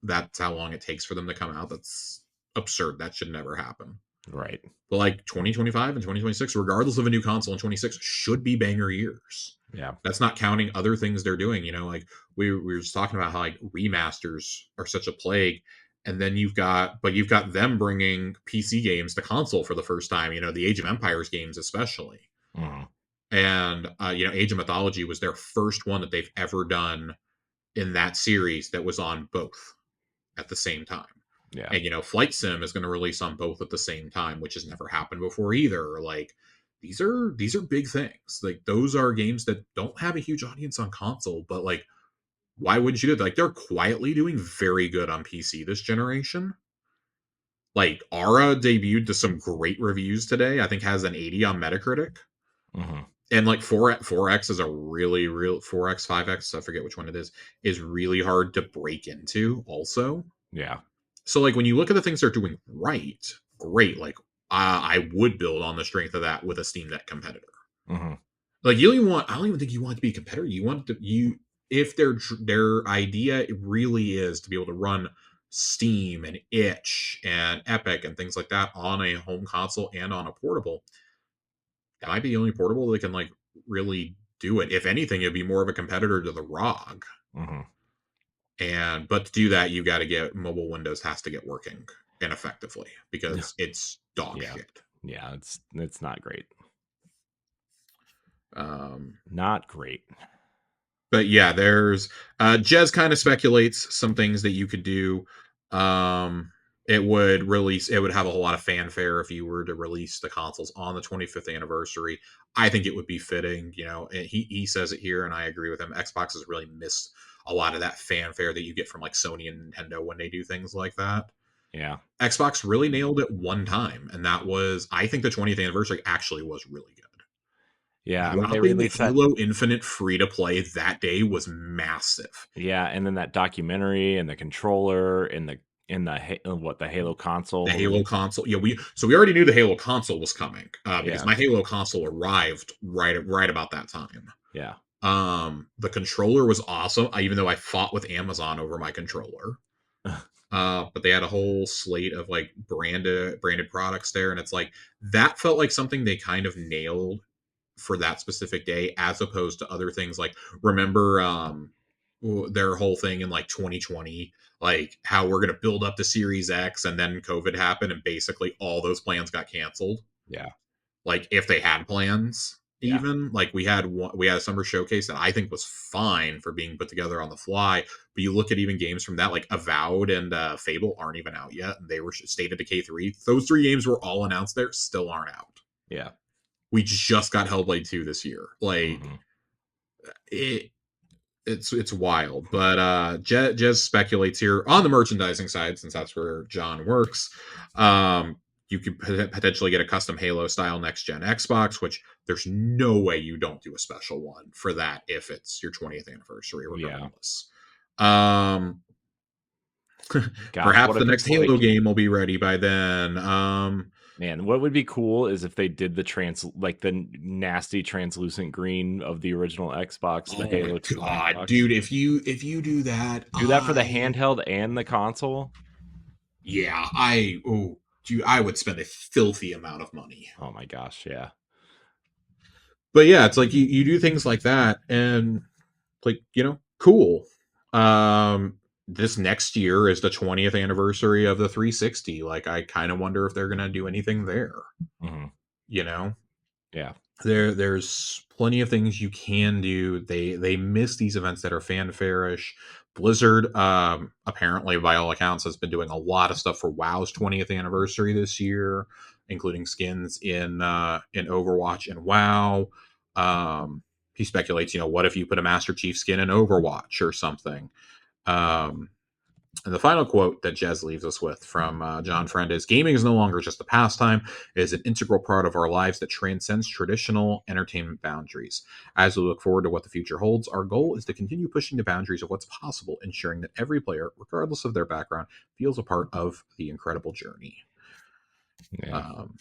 that's how long it takes for them to come out. That's absurd. That should never happen. Right. But like 2025 and 2026, regardless of a new console in 26, should be banger years. Yeah. That's not counting other things they're doing. Like we were just talking about how like remasters are such a plague. And then you've got them bringing PC games to console for the first time, the Age of Empires games, especially. Hmm. And, Age of Mythology was their first one that they've ever done in that series that was on both at the same time. Yeah. And Flight Sim is going to release on both at the same time, which has never happened before either. Like these are big things. Like those are games that don't have a huge audience on console, but like why wouldn't you do that? Like they're quietly doing very good on PC this generation. Like Aura debuted to some great reviews today. I think has an 80 on Metacritic. Hmm. And like 4X is a really real 4X 5X, I forget which one it is really hard to break into also. Yeah. So like when you look at the things they're doing right, great. Like I would build on the strength of that with a Steam Deck competitor. Hmm. Like you don't even want. I don't even think you want it to be a competitor. You want to you if their idea really is to be able to run Steam and Itch and Epic and things like that on a home console and on a portable. That might be the only portable that can like really do it. If anything, it'd be more of a competitor to the ROG. Hmm. But to do that, you got to get mobile Windows has to get working and effectively because it's dog Yeah. shit. Yeah. It's not great. Um, Not great. but yeah, there's Jez kind of speculates some things that you could do. Um, it would have a whole lot of fanfare if you were to release the consoles on the 25th anniversary. I think it would be fitting, and he says it here and I agree with him. Xbox has really missed a lot of that fanfare that you get from like Sony and Nintendo when they do things like that. Yeah. Xbox really nailed it one time, and that was I think the 20th anniversary actually was really good. Yeah. I mean, they Dropping released that. Halo Infinite free to play that day was massive. Yeah, and then that documentary and the controller and the Halo The console Halo release. console, yeah, we already knew the Halo console was coming because Yeah. my Halo console arrived right about that time. Yeah. The controller was awesome, even though I fought with Amazon over my controller. But they had a whole slate of like branded products there, and it's like that felt like something they kind of nailed for that specific day, as opposed to other things. Like, remember their whole thing in like 2020, like how we're going to build up the Series X, and then COVID happened and basically all those plans got canceled. Yeah. Like, if they had plans, Yeah. even like we had a summer showcase that I think was fine for being put together on the fly. But you look at even games from that, like Avowed and Fable aren't even out yet, and they were stated to K3. Those three games were all announced there, still aren't out. Yeah. We just got Hellblade 2 this year. Like, Mhm. it it's wild. But Jez speculates here on the merchandising side, since that's where John works. You could potentially get a custom Halo style next gen Xbox, which there's no way you don't do a special one for that if it's your 20th anniversary, Yeah. regardless. Um, Gosh, Perhaps what the if next it's Halo like, game will be ready by then. man, what would be cool is if they did the like the nasty translucent green of the original Xbox, the Oh my Halo 2 god, Xbox. dude! If you do that, Do that for the handheld and the console. yeah, dude, I would spend a filthy amount of money. Oh my gosh, yeah. But yeah, it's like you do things like that, and like, cool. Um, this next year is the 20th anniversary of the 360. Like, I kind of wonder if they're gonna do anything there. Mhm. You know, Yeah. there's plenty of things you can do. They miss these events that are fanfare-ish. Blizzard, apparently, by all accounts, has been doing a lot of stuff for WoW's 20th anniversary this year, including skins in Overwatch and WoW. He speculates, what if you put a Master Chief skin in Overwatch or something? Um, and the final quote that Jez leaves us with from John Friend is: "Gaming is no longer just a pastime; it is an integral part of our lives that transcends traditional entertainment boundaries. As we look forward to what the future holds, our goal is to continue pushing the boundaries of what's possible, ensuring that every player, regardless of their background, feels a part of the incredible journey." Yeah. Um,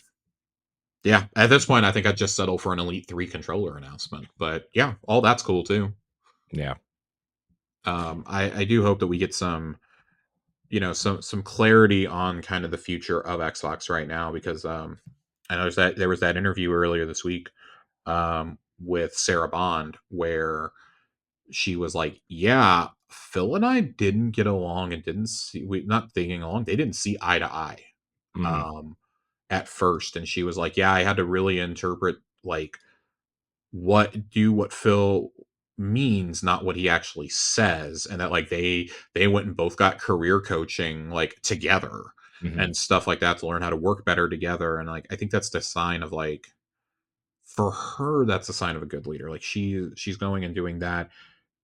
yeah, at this point, I think I'd just settle for an Elite 3 controller announcement. But yeah, all that's cool too. Yeah. I do hope that we get some clarity on kind of the future of Xbox right now, because I noticed that there was that interview earlier this week with Sarah Bond where she was like, "Yeah, Phil and I didn't get along and didn't see we not thinking along. They didn't see eye to eye Mhm. um, at first." And she was like, "Yeah, I had to really interpret like what Phil means, not what he actually says, and that like they went and both got career coaching like together Mhm. and stuff like that to learn how to work better together." And like, I think that's the sign of like, for her, that's a sign of a good leader. Like, she's going and doing that.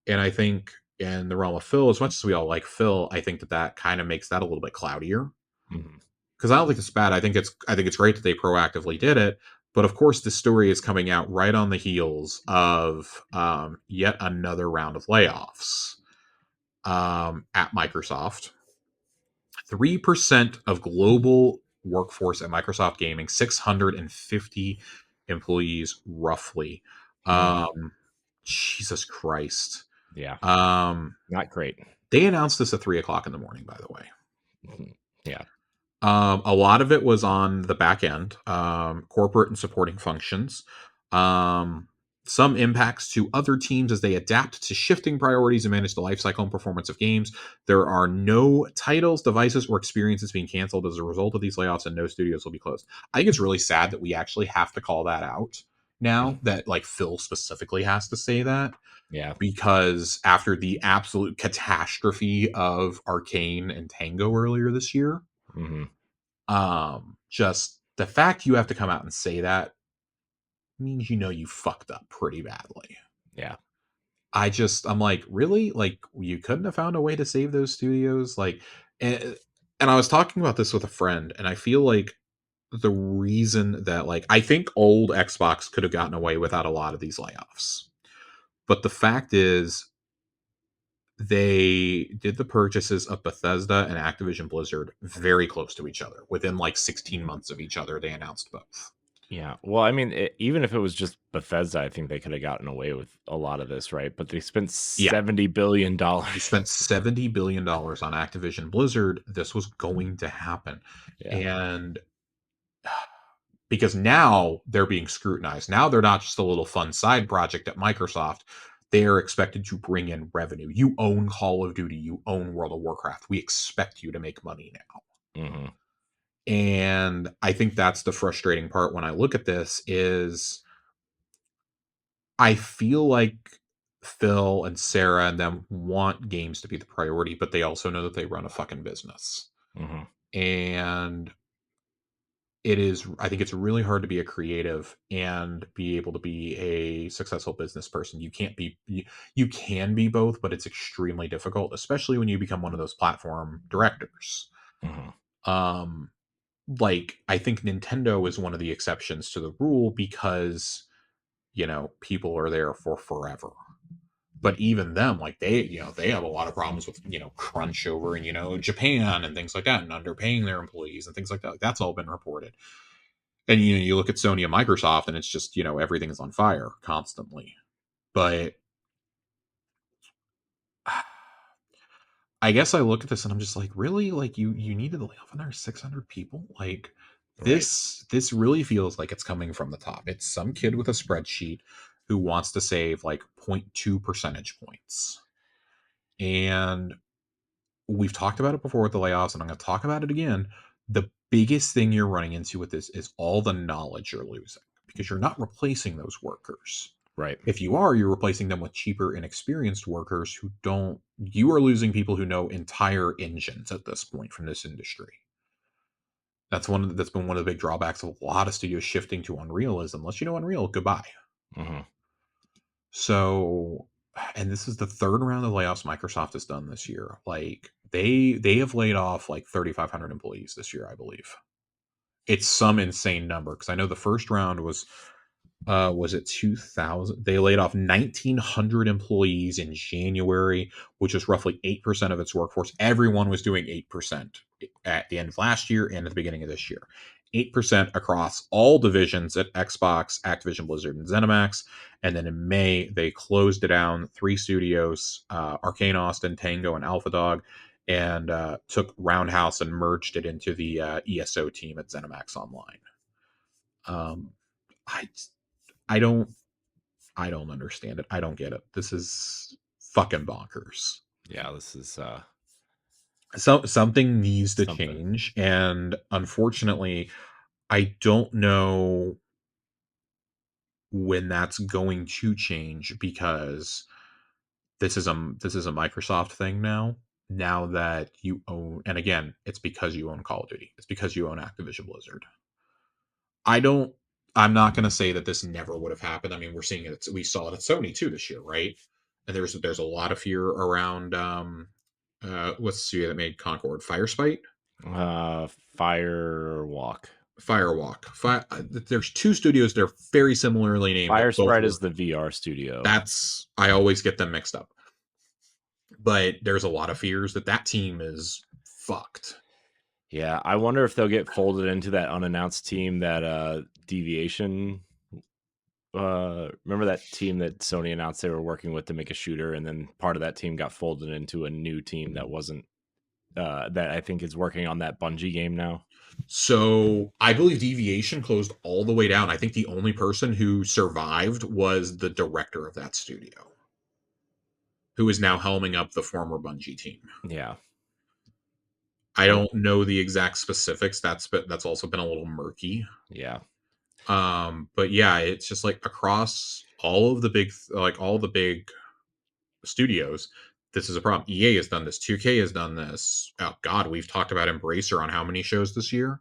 And I think in the realm of Phil, as much as we all like Phil, I think that kind of makes that a little bit cloudier, Mhm. because I don't think it's bad. I think it's great that they proactively did it. But of course, this story is coming out right on the heels of yet another round of layoffs at Microsoft. 3% of global workforce at Microsoft Gaming, 650 employees roughly. Mm. Um, Jesus Christ. Yeah. Um, Not great. they announced this at 3 o'clock in the morning, by the way. Mhm. Yeah. A lot of it was on the back end, corporate and supporting functions. Um, some impacts to other teams as they adapt to shifting priorities and manage the lifecycle and performance of games. There are no titles, devices, or experiences being canceled as a result of these layoffs, and no studios will be closed. I think it's really sad that we actually have to call that out now, Mhm. that like Phil specifically has to say that, Yeah. because after the absolute catastrophe of Arcane and Tango earlier this year, Mhm. just the fact you have to come out and say that means you fucked up pretty badly. Yeah. I'm like, really? Like, you couldn't have found a way to save those studios? Like, and I was talking about this with a friend, and I feel like the reason that, like, I think old Xbox could have gotten away without a lot of these layoffs. But the fact is, they did the purchases of Bethesda and Activision Blizzard very close to each other. Within like 16 months of each other, they announced both. Yeah. Well, I mean, even if it was just Bethesda, I think they could have gotten away with a lot of this, right? But they spent Yeah, $70 billion. they spent $70 billion on Activision Blizzard. This was going to happen. Yeah. And because now they're being scrutinized. Now they're not just a little fun side project at Microsoft. They are expected to bring in revenue. You own Call of Duty, you own World of Warcraft. We expect you to make money now. Mm-hmm. And I think that's the frustrating part when I look at this is I feel like Phil and Sarah and them want games to be the priority, but they also know that they run a fucking business. Mm-hmm. And it is, I think it's really hard to be a creative and be able to be a successful business person. You can't be, you can be both, but it's extremely difficult, especially when you become one of those platform directors. Mm-hmm. Um, like, I think Nintendo is one of the exceptions to the rule because, people are there for forever. But even them, like they have a lot of problems with crunch over in Japan and things like that, and underpaying their employees and things like that. Like, that's all been reported. And you look at Sony and Microsoft, and it's just everything is on fire constantly. But I guess I look at this and I'm just like, really, like you needed to lay off another 600 people, like. Right. This really feels like it's coming from the top. It's some kid with a spreadsheet who wants to save like zero point 0.2 percentage points. And we've talked about it before with the layoffs, and I'm going to talk about it again. The biggest thing you're running into with this is all the knowledge you're losing because you're not replacing those workers. Right. If you are, you're replacing them with cheaper, inexperienced workers who don't. You are losing people who know entire engines at this point from this industry. That's been one of the big drawbacks of a lot of studios shifting to Unreal is unless you know Unreal, goodbye. Mm-hmm. So, and this is the third round of layoffs Microsoft has done this year. Like they have laid off like 3,500 employees this year, I believe. It's some insane number because I know the first round was it 2000, they laid off 1,900 employees in January, which was roughly 8% of its workforce. Everyone was doing 8% at the end of last year and at the beginning of this year. 8% across all divisions at Xbox, Activision Blizzard, and ZeniMax. And then in May, they closed it down, 3 studios, Arcane Austin, Tango, and Alpha Dog, and took Roundhouse and merged it into the ESO team at ZeniMax Online. Um, I I don't I don't understand it. I don't get it. This is fucking bonkers. Yeah, this is So something needs to something. change, and unfortunately, I don't know when that's going to change because this is a Microsoft thing now. Now that you own, and again, it's because you own Call of Duty. It's because you own Activision Blizzard. I don't. I'm not going to say that this never would have happened. I mean, we're seeing it. We saw it at Sony too this year, right? And there's a lot of fear around what's the studio that made Concord? Firespite, Uh, Firewalk. Firewalk. There's 2 studios. They're very similarly named that Fire both Sprite were. is the VR studio. That's I always get them mixed up. But there's a lot of fears that that team is fucked. Yeah, I wonder if they'll get folded into that unannounced team that Deviation. Remember that team that Sony announced they were working with to make a shooter, and then part of that team got folded into a new team that wasn't that I think is working on that Bungie game now. So I believe Deviation closed all the way down. I think the only person who survived was the director of that studio, who is now helming up the former Bungie team. Yeah. I Well, don't know the exact specifics. That's also been a little murky. yeah. But yeah, it's just like across all of the big studios, this is a problem. EA has done this. 2K has done this. Oh God, we've talked about Embracer on how many shows this year?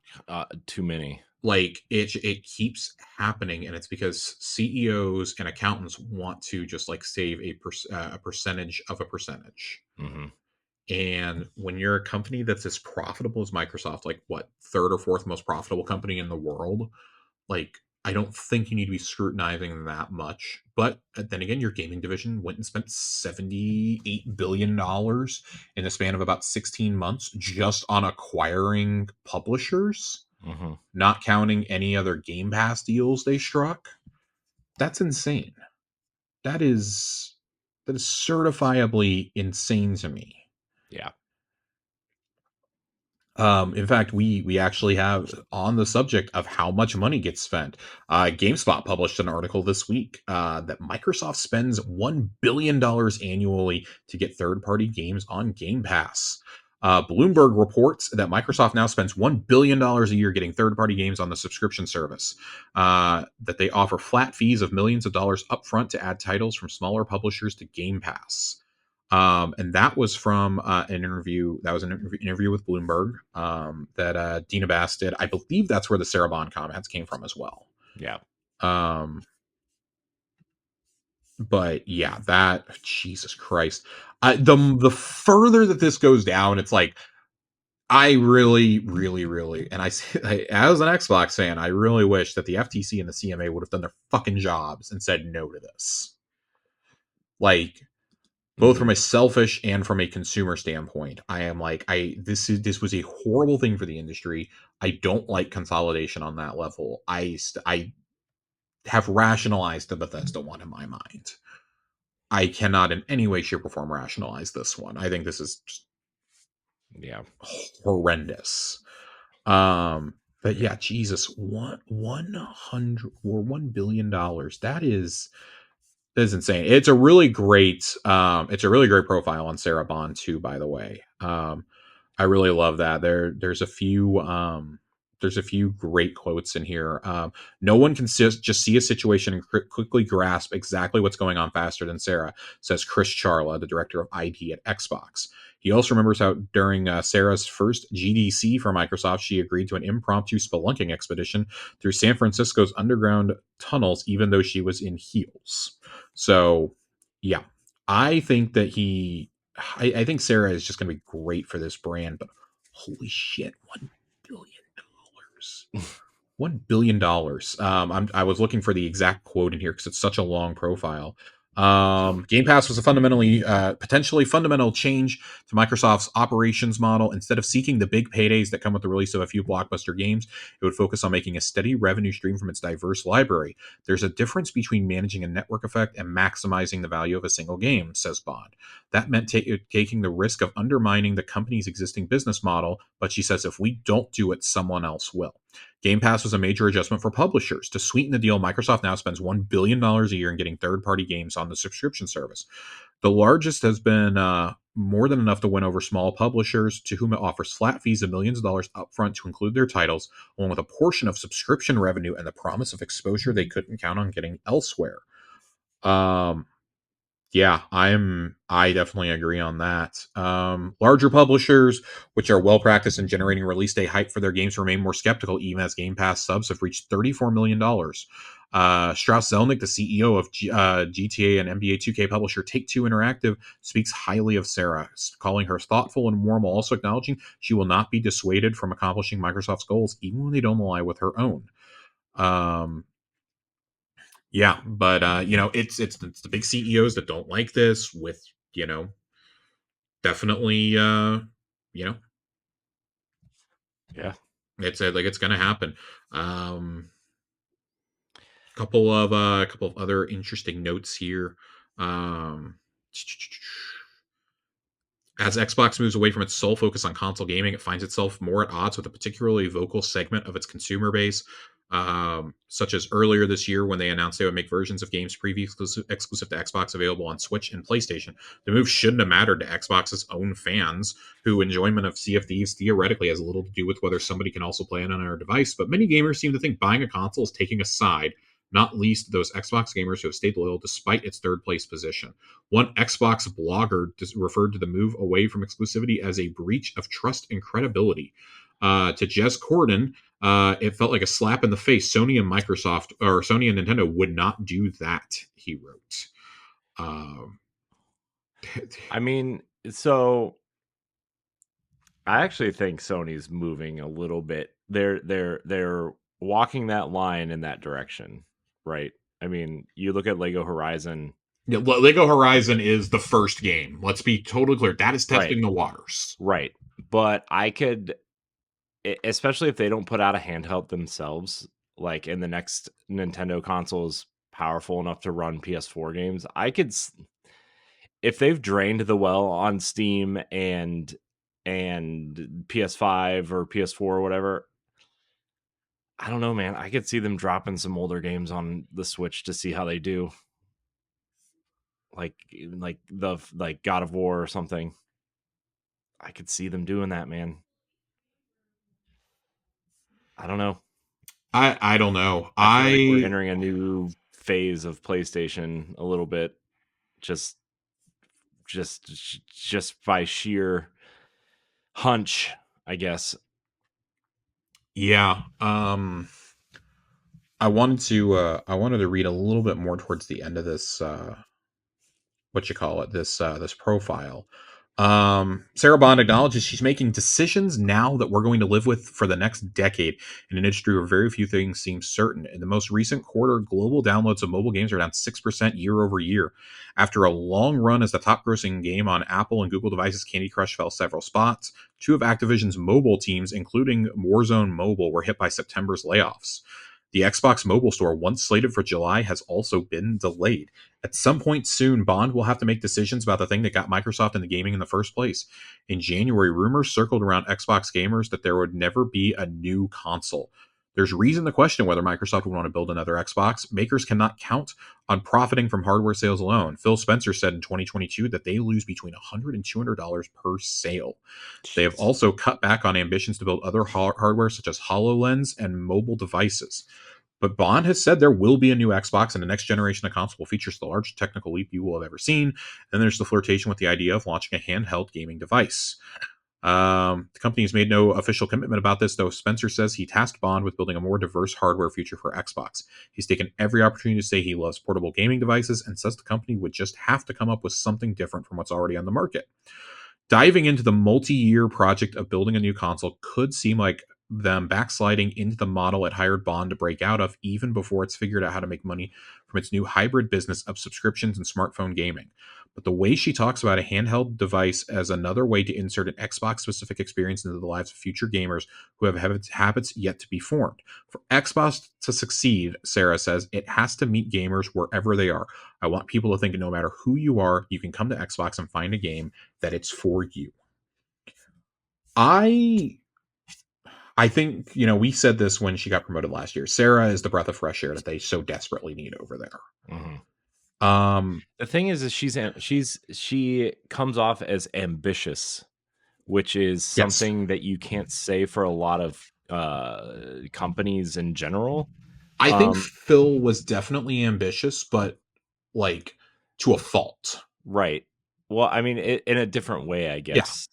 Too many. Like it keeps happening, and it's because CEOs and accountants want to just like save a percentage of a percentage. Mm-hmm. And when you're a company that's as profitable as Microsoft, like what, third or fourth most profitable company in the world, like I don't think you need to be scrutinizing that much. But then again, your gaming division went and spent $78 billion in the span of about 16 months just on acquiring publishers, Mm-hmm. not counting any other Game Pass deals they struck. That's insane. That is that is certifiably insane to me. Yeah. In fact, we actually have on the subject of how much money gets spent. GameSpot published an article this week that Microsoft spends $1 billion annually to get third-party games on Game Pass. Bloomberg reports that Microsoft now spends $1 billion a year getting third-party games on the subscription service. That they offer flat fees of millions of dollars upfront to add titles from smaller publishers to Game Pass. And that was from an interview. That was an interview with Bloomberg that Dina Bass did. I believe that's where the Sarah Bond comments came from as well. Yeah. Um, but yeah, that Jesus Christ, the further that this goes down, it's like I really, really, really, and as an Xbox fan, I really wish that the FTC and the CMA would have done their fucking jobs and said no to this. Like, both from Hmm. a selfish and from a consumer standpoint, I am like, this was a horrible thing for the industry. I don't like consolidation on that level. I have rationalized the Bethesda one in my mind. I cannot in any way, shape, or form rationalize this one. I think this is just Yeah. horrendous. But yeah, Jesus, 100 or $1 billion. That is insane. It's a really great profile on Sarah Bond too, by the way. I really love that. There's a few great quotes in here. No one can just see a situation and quickly grasp exactly what's going on faster than Sarah, says Chris Charla, the director of IT at Xbox. He also remembers how during Sarah's first GDC for Microsoft, she agreed to an impromptu spelunking expedition through San Francisco's underground tunnels, even though she was in heels. So, yeah, I think that I think Sarah is just going to be great for this brand, but holy shit, $1 billion. $1 billion. I was looking for the exact quote in here because it's such a long profile. Game Pass was a potentially fundamental change to Microsoft's operations model. Instead of seeking the big paydays that come with the release of a few blockbuster games, it would focus on making a steady revenue stream from its diverse library. There's a difference between managing a network effect and maximizing the value of a single game, says Bond. That meant taking the risk of undermining the company's existing business model, but she says if we don't do it, someone else will. Game Pass was a major adjustment for publishers. To sweeten the deal, Microsoft now spends $1 billion a year in getting third party games on the subscription service. The largest has been more than enough to win over small publishers to whom it offers flat fees of millions of dollars upfront to include their titles, along with a portion of subscription revenue and the promise of exposure they couldn't count on getting elsewhere. Um, yeah, I definitely agree on that. Larger publishers, which are well practiced in generating release day hype for their games, remain more skeptical, even as Game Pass subs have reached $34 million. Strauss Zelnick, the CEO of GTA and NBA 2K publisher Take Two Interactive, speaks highly of Sarah, calling her thoughtful and warm, while also acknowledging she will not be dissuaded from accomplishing Microsoft's goals, even when they don't align with her own. Um, yeah, but it's the big CEOs that don't like this. With you know, definitely, you know, Yeah. it's like it's gonna happen. Um, a couple of other interesting notes here. Um, As Xbox moves away from its sole focus on console gaming, it finds itself more at odds with a particularly vocal segment of its consumer base, such as earlier this year when they announced they would make versions of games previously exclusive to Xbox available on Switch and PlayStation. The move shouldn't have mattered to Xbox's own fans, who enjoyment of Sea of Thieves theoretically has little to do with whether somebody can also play it on their device, but many gamers seem to think buying a console is taking a side, not least those Xbox gamers who have stayed loyal despite its third place position. One Xbox blogger referred to the move away from exclusivity as a breach of trust and credibility. To Jez Corden, it felt like a slap in the face. Sony and Nintendo would not do that, he wrote. Um, I mean, so I actually think Sony's moving a little bit. They're walking that line in that direction, right? I mean, you look at Lego Horizon, yeah, Lego Horizon is the first game. Let's be totally clear. That is right? testing the waters. Right. But I could, especially if they don't put out a handheld themselves, like in the next Nintendo console is powerful enough to run PS4 games, if they've drained the well on Steam and and PS5 or PS4 or whatever. I don't know, man. I could see them dropping some older games on the Switch to see how they do, like God of War or something. I could see them doing that, man. I don't know. I don't know. I feel like we're I entering a new phase of PlayStation a little bit, just just by sheer hunch, I guess. Yeah. I wanted to read a little bit more towards the end of this what you call it, this profile. Sarah Bond acknowledges she's making decisions now that we're going to live with for the next decade in an industry where very few things seem certain. In the most recent quarter, global downloads of mobile games are down 6% year over year. After a long run as the top grossing game on Apple and Google devices, Candy Crush fell several spots. Two of Activision's mobile teams, including Warzone Mobile, were hit by September's layoffs. The Xbox mobile store, once slated for July, has also been delayed. At some point soon, Bond will have to make decisions about the thing that got Microsoft into gaming in the first place. In January, rumors circled around Xbox gamers that there would never be a new console. There's reason to question whether Microsoft would want to build another Xbox. Makers cannot count on profiting from hardware sales alone. Phil Spencer said in 2022 that they lose between $100 and $200 per sale. They have Jeez. also cut back on ambitions to build other hardware such as HoloLens and mobile devices. But Bond has said there will be a new Xbox, and the next generation of console will feature the largest technical leap you will have ever seen. Then there's the flirtation with the idea of launching a handheld gaming device. The company has made no official commitment about this, though Spencer says he tasked Bond with building a more diverse hardware future for Xbox. He's taken every opportunity to say he loves portable gaming devices and says the company would just have to come up with something different from what's already on the market. Diving into the multi-year project of building a new console could seem like them backsliding into the model it hired Bond to break out of even before it's figured out how to make money from its new hybrid business of subscriptions and smartphone gaming. But the way she talks about a handheld device as another way to insert an Xbox specific experience into the lives of future gamers who have habits yet to be formed. For Xbox to succeed, Sarah says, it has to meet gamers wherever they are. I want people to think no matter who you are, you can come to Xbox and find a game that it's for you. I I think, we said this when she got promoted last year. Sarah is the breath of fresh air that they so desperately need over there. Mhm. Um, The thing is she comes off as ambitious, which is yes. something that you can't say for a lot of companies in general. I think Um, Phil was definitely ambitious, but like to a fault. right. Well, I mean, in a different way, I Yeah. guess.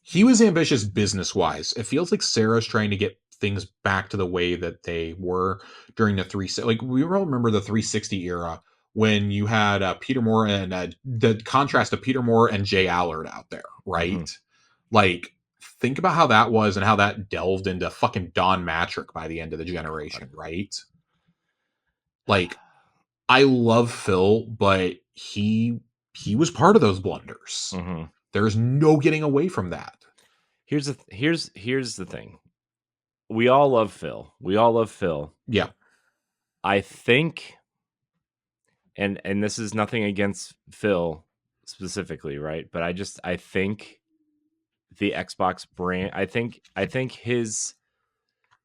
He was ambitious business wise. It feels like Sarah's trying to get things back to the way that they were during the like we all remember the 360 era when you had Peter Moore and the contrast of Peter Moore and Jay Allard out there, Mhm. right? Like think about how that was and how that delved into fucking Don Matrick by the end of the God. generation, right? Like I love Phil, but he was part of those blunders. Mhm. There's no getting away from that. Here's the thing. We all love Phil. We all love Phil. Yeah. I think, and this is nothing against Phil specifically, right? But I think the Xbox brand, I think his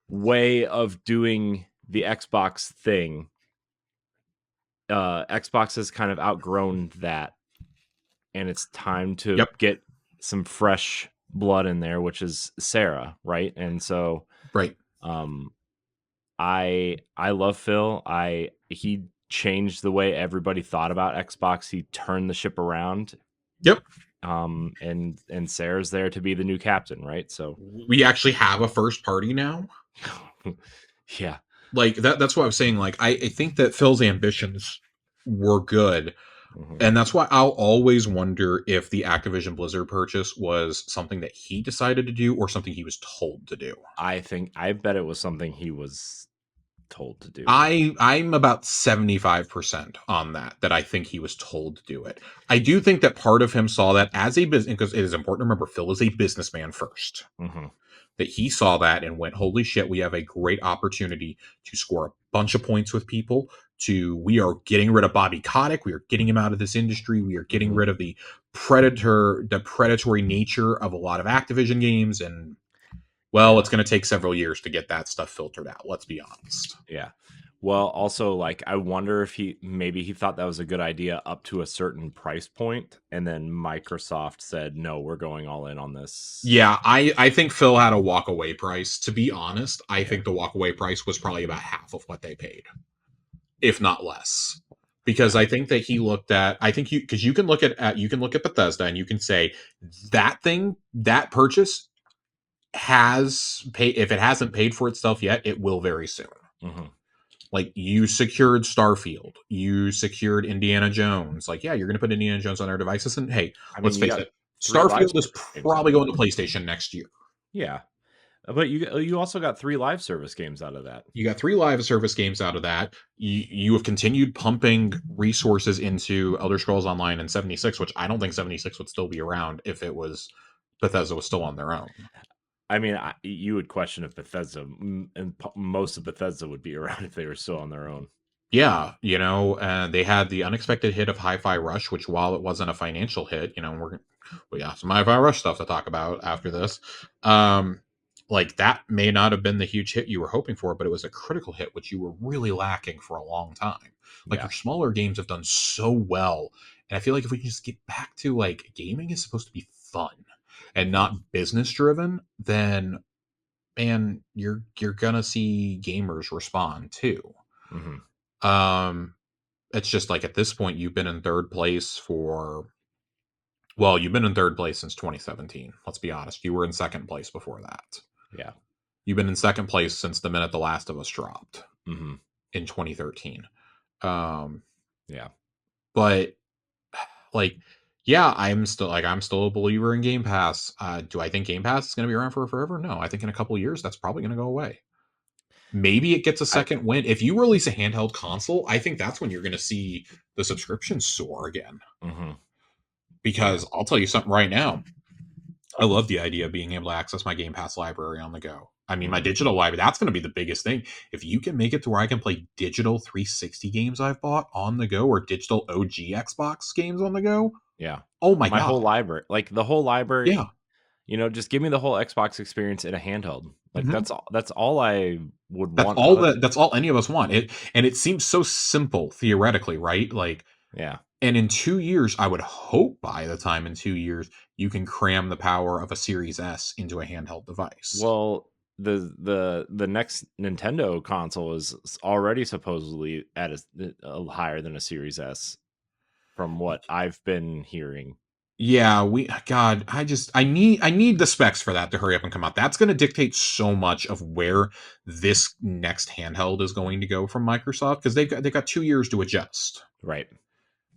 way of doing the Xbox thing, Xbox has kind of outgrown that, and it's time to Yep. get some fresh blood in there, which is Sarah, right? And so, Right. um, I love Phil. I He changed the way everybody thought about Xbox. He turned the ship around. Yep. And Sarah's there to be the new captain, right? So We actually have a first party now. yeah. Like that's why I was saying, like, I think that Phil's ambitions were good. Mhm. And that's why I'll always wonder if the Activision Blizzard purchase was something that he decided to do or something he was told to do. I bet it was something he was told to do. I'm about 75% on that I think he was told to do it. I do think that part of him saw that as a business, because it is important to remember Phil is a businessman first. Mhm. that he saw that and went, holy shit, we have a great opportunity to score a bunch of points with people. We are getting rid of Bobby Kotick. We are getting him out of this industry. We are getting Hmm. rid of the predatory nature of a lot of Activision games. And well, Yeah. it's going to take several years to get that stuff filtered out. Let's be honest. Yeah. Well, also, like, I wonder if he thought that was a good idea up to a certain price point, and then Microsoft said, "No, we're going all in on this." Yeah, I think Phil had a walk away price. To be honest, I Yeah. think the walk away price was probably about half of what they paid, if not less. Because Yeah. I think that he looked at, I think you, because you can look at you can look at Bethesda and you can say that purchase has paid. If it hasn't paid for itself yet, it will very soon. Hmm. Like, you secured Starfield, you secured Indiana Jones. Like, yeah, you're going to put Indiana Jones on our devices, and hey, I mean, let's you face got it, 3 live Starfield is service games out probably of going that. to PlayStation next year. Yeah, but you also got 3 live service games out of that. You got 3 live service games out of that. You have continued pumping resources into Elder Scrolls Online and 76, which I don't think 76 would still be around if it was Bethesda was still on their own. I mean, you would question if Bethesda and most of Bethesda would be around if they were still on their own. Yeah, they had the unexpected hit of Hi-Fi Rush, which, while it wasn't a financial hit, we got some Hi-Fi Rush stuff to talk about after this. Um, like, that may not have been the huge hit you were hoping for, but it was a critical hit, which you were really lacking for a long time. Like, Yeah. your smaller games have done so well, and I feel like if we can just get back to, like, gaming is supposed to be fun and Hmm. not business driven, then man, you're gonna see gamers respond too. Hmm. Um, it's just like, at this point, you've been in third place you've been in third place since 2017. Let's be honest. You were in second place before that. Yeah. You've been in second place since the minute The Last of Us dropped Hmm. in 2013. Um, Yeah. but like, yeah, I'm still a believer in Game Pass. Do I think Game Pass is going to be around for forever? No, I think in a couple of years that's probably going to go away. Maybe it gets a I. second win. If you release a handheld console, I think that's when you're going to see the subscription soar again. Hmm. Yeah. Because I'll tell you something right now. I love the idea of being able to access my Game Pass library on the go. I mean, my Hmm. digital library, that's going to be the biggest thing. If you can make it to where I can play digital 360 games I've bought on the go, or digital OG Xbox games on the go, Yeah. oh my My God. whole library, like the whole library, Yeah. just give me the whole Xbox experience in a handheld. Like Mhm. that's all I would want. That's all any of us want. It seems so simple theoretically, right? Like, Yeah. and in 2 years, I would hope by the time in 2 years, you can cram the power of a Series S into a handheld device. Well, the next Nintendo console is already supposedly at a higher than a Series S, from what I've been hearing. Yeah, God, I need the specs for that to hurry up and come out. That's going to dictate so much of where this next handheld is going to go from Microsoft, because they've got 2 years to adjust. Right.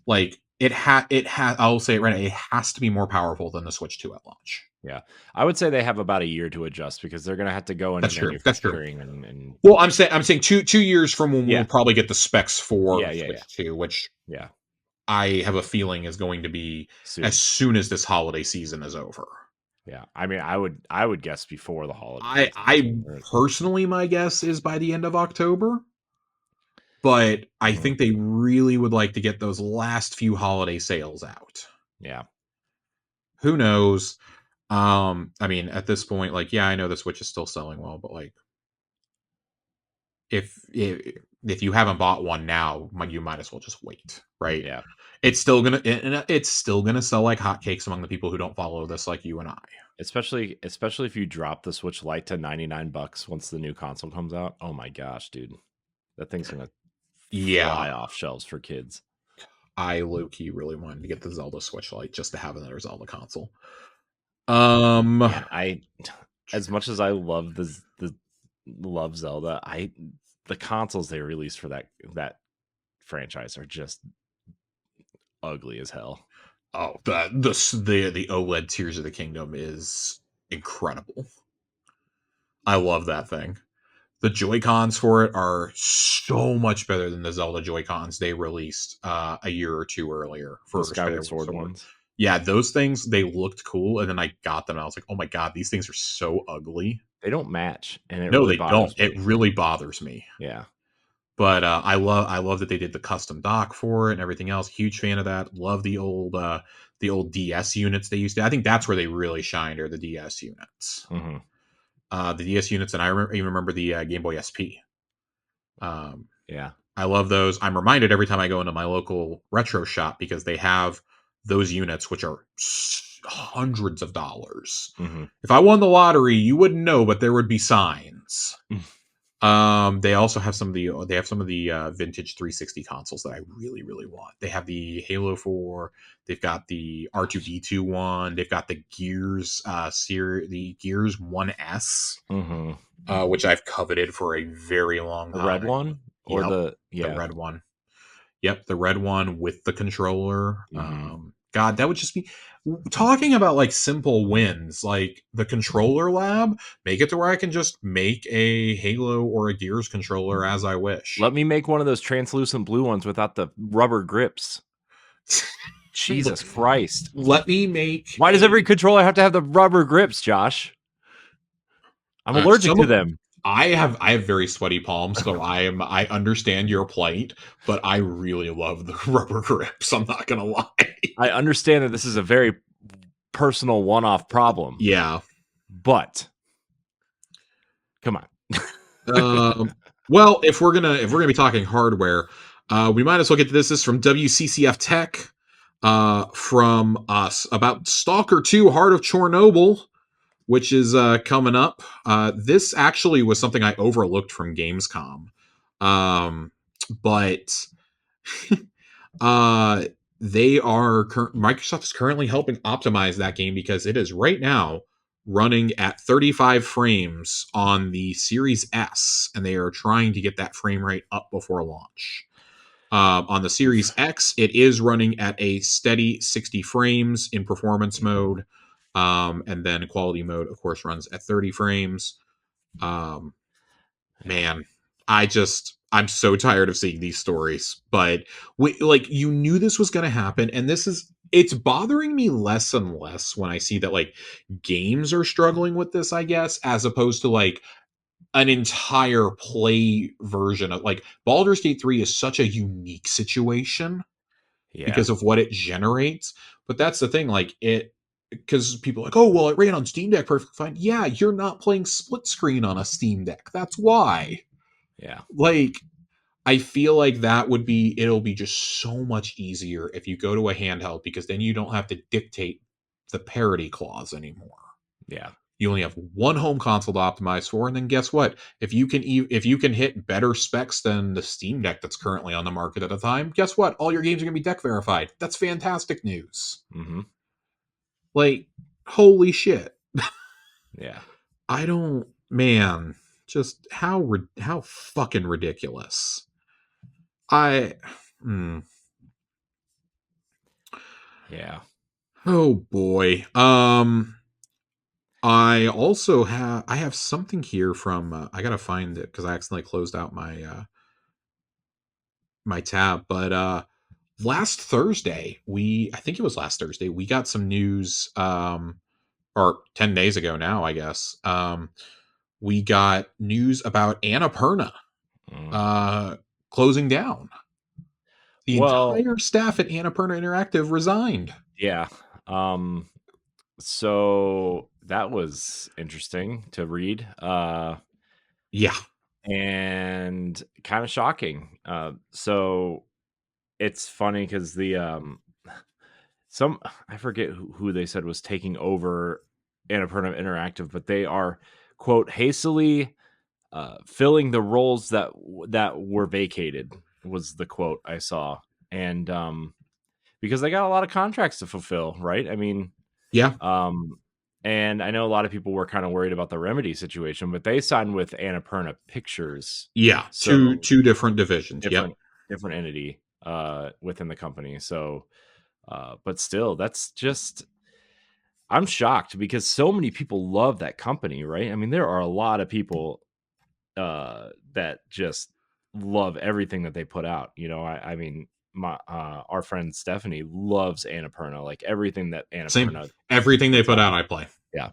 Like, I'll say it right now, it has to be more powerful than the Switch 2 at launch. Yeah. I would say they have about a year to adjust because they're going to have to go into That's true. That's true. manufacturing and Well, I'm saying two years from when we'll yeah. probably get the specs for Yeah, yeah, yeah. Switch 2, which Yeah. I have a feeling is going to be as Soon. soon as this holiday season is over. Yeah. I mean, I would guess before the holidays I personally, my guess is by the end of October, but I Mhm. think they really would like to get those last few holiday sales out. Yeah. Who knows? I mean, at this point, like, yeah, I know the Switch is still selling well, but like, if you haven't bought one now, you might as well just wait, right? Yeah. It's still gonna sell like hotcakes among the people who don't follow this, like you and I. Especially if you drop the Switch Lite to $99 once the new console comes out. Oh my gosh, dude. That thing's going to Yeah, fly off shelves for kids. I low key really wanted to get the Zelda Switch Lite just to have another Zelda console. Man, I as much as I love the love Zelda, the consoles they released for that franchise are just ugly as hell. Oh, the OLED Tears of the Kingdom is incredible. I love that thing. The Joy Cons for it are so much better than the Zelda Joy Cons they released a year or two earlier The for Skyward Skyward Sword Sword. ones. Yeah, those things, they looked cool, and then I got them and I was like, oh my god, these things are so ugly. They don't match, and it No, really they don't. bothers It me. really bothers me. Yeah. But I love that they did the custom dock for it and everything else. Huge fan of that. Love the old DS units they used to. I think that's where they really shined, are the DS units. Mhm. The DS units, and even remember the Game Boy SP. Um, Yeah. I love those. I'm reminded every time I go into my local retro shop because they have those units, which are hundreds of dollars. Mhm. If I won the lottery, you wouldn't know, but there would be signs. They also have some of the vintage 360 consoles that I really really want. They have the Halo 4, they've got the R2D2 one, they've got the the Gears 1S, Mhm. which I've coveted for a very long The red time. one or Yep, the the yeah. red one. Yep, the red one with the controller. Mhm. God, that would just be talking about like simple wins. Like the controller lab, make it to where I can just make a Halo or a Gears controller as I wish. Let me make one of those translucent blue ones without the rubber grips. Jesus Christ. Let me make Why does a every controller have to have the rubber grips, Josh? I'm allergic some to of them. I have very sweaty palms, so I understand your plight, but I really love the rubber grips. I'm not gonna lie. I understand that this is a very personal one-off problem, Yeah. but come on. Um, well, if we're gonna be talking hardware, we might as well get to this. This is from WCCF Tech, from us about Stalker 2: Heart of Chernobyl, which is coming up. This actually was something I overlooked from Gamescom, but uh, Microsoft is currently helping optimize that game because it is right now running at 35 frames on the Series S, and they are trying to get that frame rate up before launch. On the Series X, it is running at a steady 60 frames in performance mode, and then quality mode, of course, runs at 30 frames. Um, Yeah. Man, I'm so tired of seeing these stories, but like you knew this was going to happen, and it's bothering me less and less when I see that like games are struggling with this, I guess, as opposed to like an entire play version of like Baldur's Gate 3 is such a unique situation Yeah. because of what it generates. But that's the thing, like it, because people are like, oh well, it ran on Steam Deck perfectly fine. Yeah, you're not playing split screen on a Steam Deck. That's why. Yeah. Like, I feel like it'll be just so much easier if you go to a handheld because then you don't have to dictate the parity clause anymore. Yeah. You only have one home console to optimize for, and then guess what? If you can hit better specs than the Steam Deck that's currently on the market at the time, guess what? All your games are going to be deck verified. That's fantastic news. Mhm. Like, holy shit! Yeah. I don't, man, just how fucking ridiculous. I, hmm. Yeah. Oh boy. I have something here from I gotta find it because I accidentally closed out my tab. But last Thursday, I think it was last Thursday, we got some news. Or 10 days ago now, I guess. We got news about Annapurna Mm. uh closing down. The Well, entire staff at Annapurna Interactive resigned. yeah. Um, so that was interesting to read, Yeah, and kind of shocking. So it's funny because some I forget who they said was taking over Annapurna Interactive, but they are quote hastily filling the roles that were vacated was the quote I saw, and because they got a lot of contracts to fulfill, right? I mean, yeah, um, and I know a lot of people were kind of worried about the Remedy situation, but they signed with Annapurna Pictures, yeah. so Two different divisions. Yep. different entity within the company. So, but still, that's just I'm shocked because so many people love that company, right? I mean, there are a lot of people that just love everything that they put out. You know, I mean, my our friend Stephanie loves Annapurna, like everything that Same. Annapurna Everything they puts put out. out, I play. Yeah.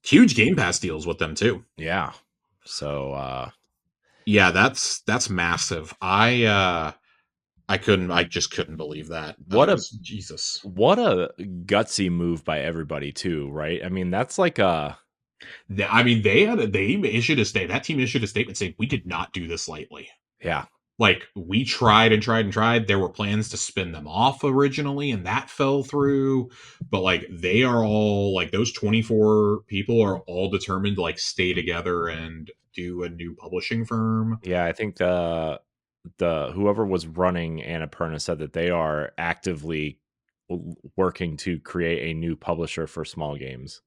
Huge Game Pass deals with them too. Yeah. So Yeah, that's massive. I just couldn't believe that. what a Jesus. what a gutsy move by everybody too, right? I mean, that's like a I mean, they issued a statement. That team issued a statement saying we did not do this lightly. yeah. Like we tried and tried and tried. There were plans to spin them off originally, and that fell through. But like they are all like those 24 people are all determined to like stay together and do a new publishing firm. Yeah, I think the whoever was running Annapurna said that they are actively working to create a new publisher for small games.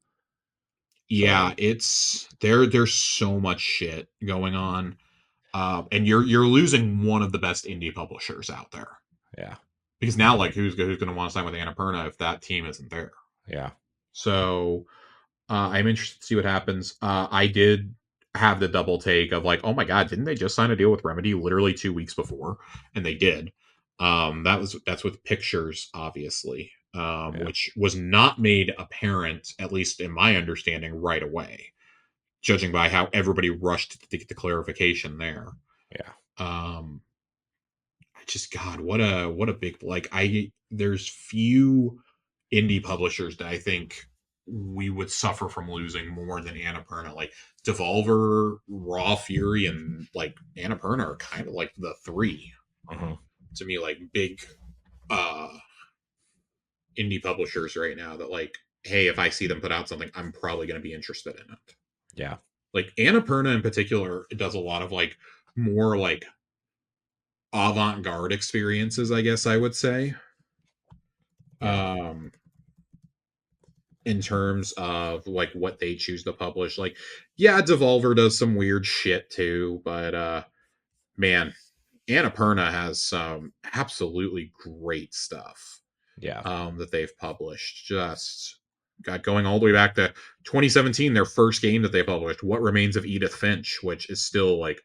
Yeah, So, it's there's so much shit going on. And you're losing one of the best indie publishers out there. yeah. Because now like who's going to want to sign with Annapurna if that team isn't there? Yeah. So I'm interested to see what happens. I did have the double take of like, oh my god, didn't they just sign a deal with Remedy literally 2 weeks before? And they did. That's with pictures, obviously, Yeah. which was not made apparent, at least in my understanding, right away, judging by how everybody rushed to get the clarification there. Yeah. Um, I just God, what a big like I there's few indie publishers that I think we would suffer from losing more than Annapurna. Like Devolver, Raw Fury, and like Annapurna are kind of like the three Mhm. to me, like big uh indie publishers right now that like, hey, if I see them put out something, I'm probably gonna be interested in it. Yeah. Like Annapurna in particular does a lot of like more like avant-garde experiences, I guess I would say. Yeah. Um in terms of like what they choose to publish. Like, yeah, Devolver does some weird shit too, but man, Annapurna has some absolutely great stuff Yeah. that they've published. Just got going all the way back to 2017, their first game that they published, What Remains of Edith Finch, which is still like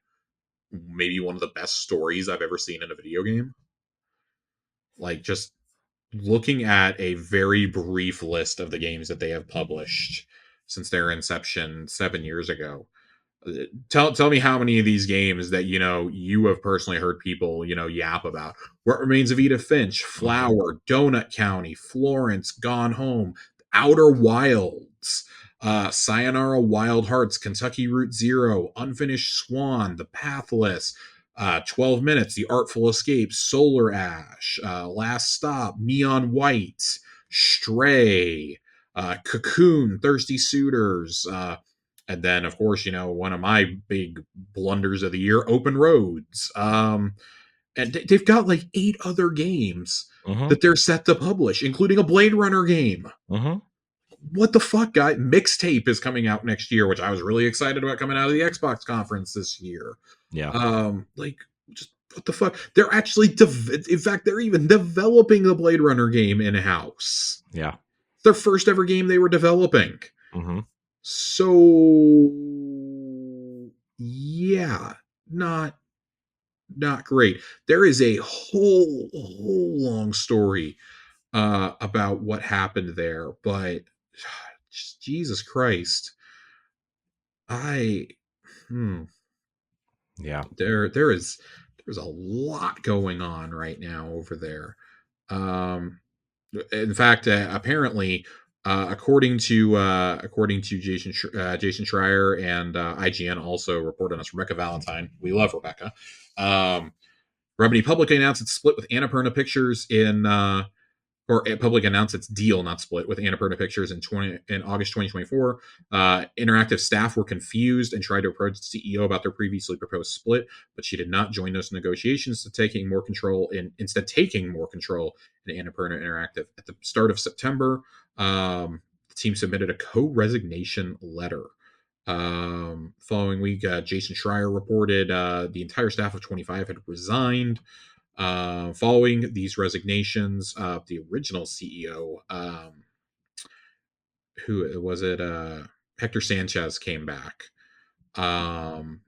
maybe one of the best stories I've ever seen in a video game. Like just looking at a very brief list of the games that they have published since their inception 7 years ago. Tell me how many of these games that you have personally heard people yap about. What Remains of Edith Finch, Mhm. Flower, Donut County, Florence, Gone Home, Outer Wilds, Sayonara Wild Hearts, Kentucky Route Zero, Unfinished Swan, The Pathless, 12 Minutes, The Artful Escape, Solar Ash, Last Stop, Neon White, Stray, Cocoon, Thirsty Suitors, and then, of course, one of my big blunders of the year, Open Roads. And they've got like 8 other games Mhm. that they're set to publish, including a Blade Runner game. Mhm. What the fuck, guy? Mixtape is coming out next year, which I was really excited about coming out of the Xbox conference this year. Yeah. Like, just what the fuck? They're actually, in fact, they're even developing the Blade Runner game in house. Yeah. Their first ever game they were developing. Mhm. So yeah, not not great. There is a whole long story about what happened there, but Jesus Christ, I hmm, Yeah. there's a lot going on right now over there. Um, in fact, apparently, according to Jason Schreier and IGN also reported on us, Rebecca Valentine. We love Rebecca. Um, Remedy publicly announced its split with Annapurna Pictures or public announced its deal, not split, with Annapurna Pictures in August 2024. Interactive staff were confused and tried to approach the CEO about their previously proposed split, but she did not join those negotiations, instead taking more control in Annapurna Interactive. At the start of September, the team submitted a co-resignation letter. Following week, Jason Schreier reported the entire staff of 25 had resigned. Following these resignations, the original CEO, who was it? Hector Sanchez came back to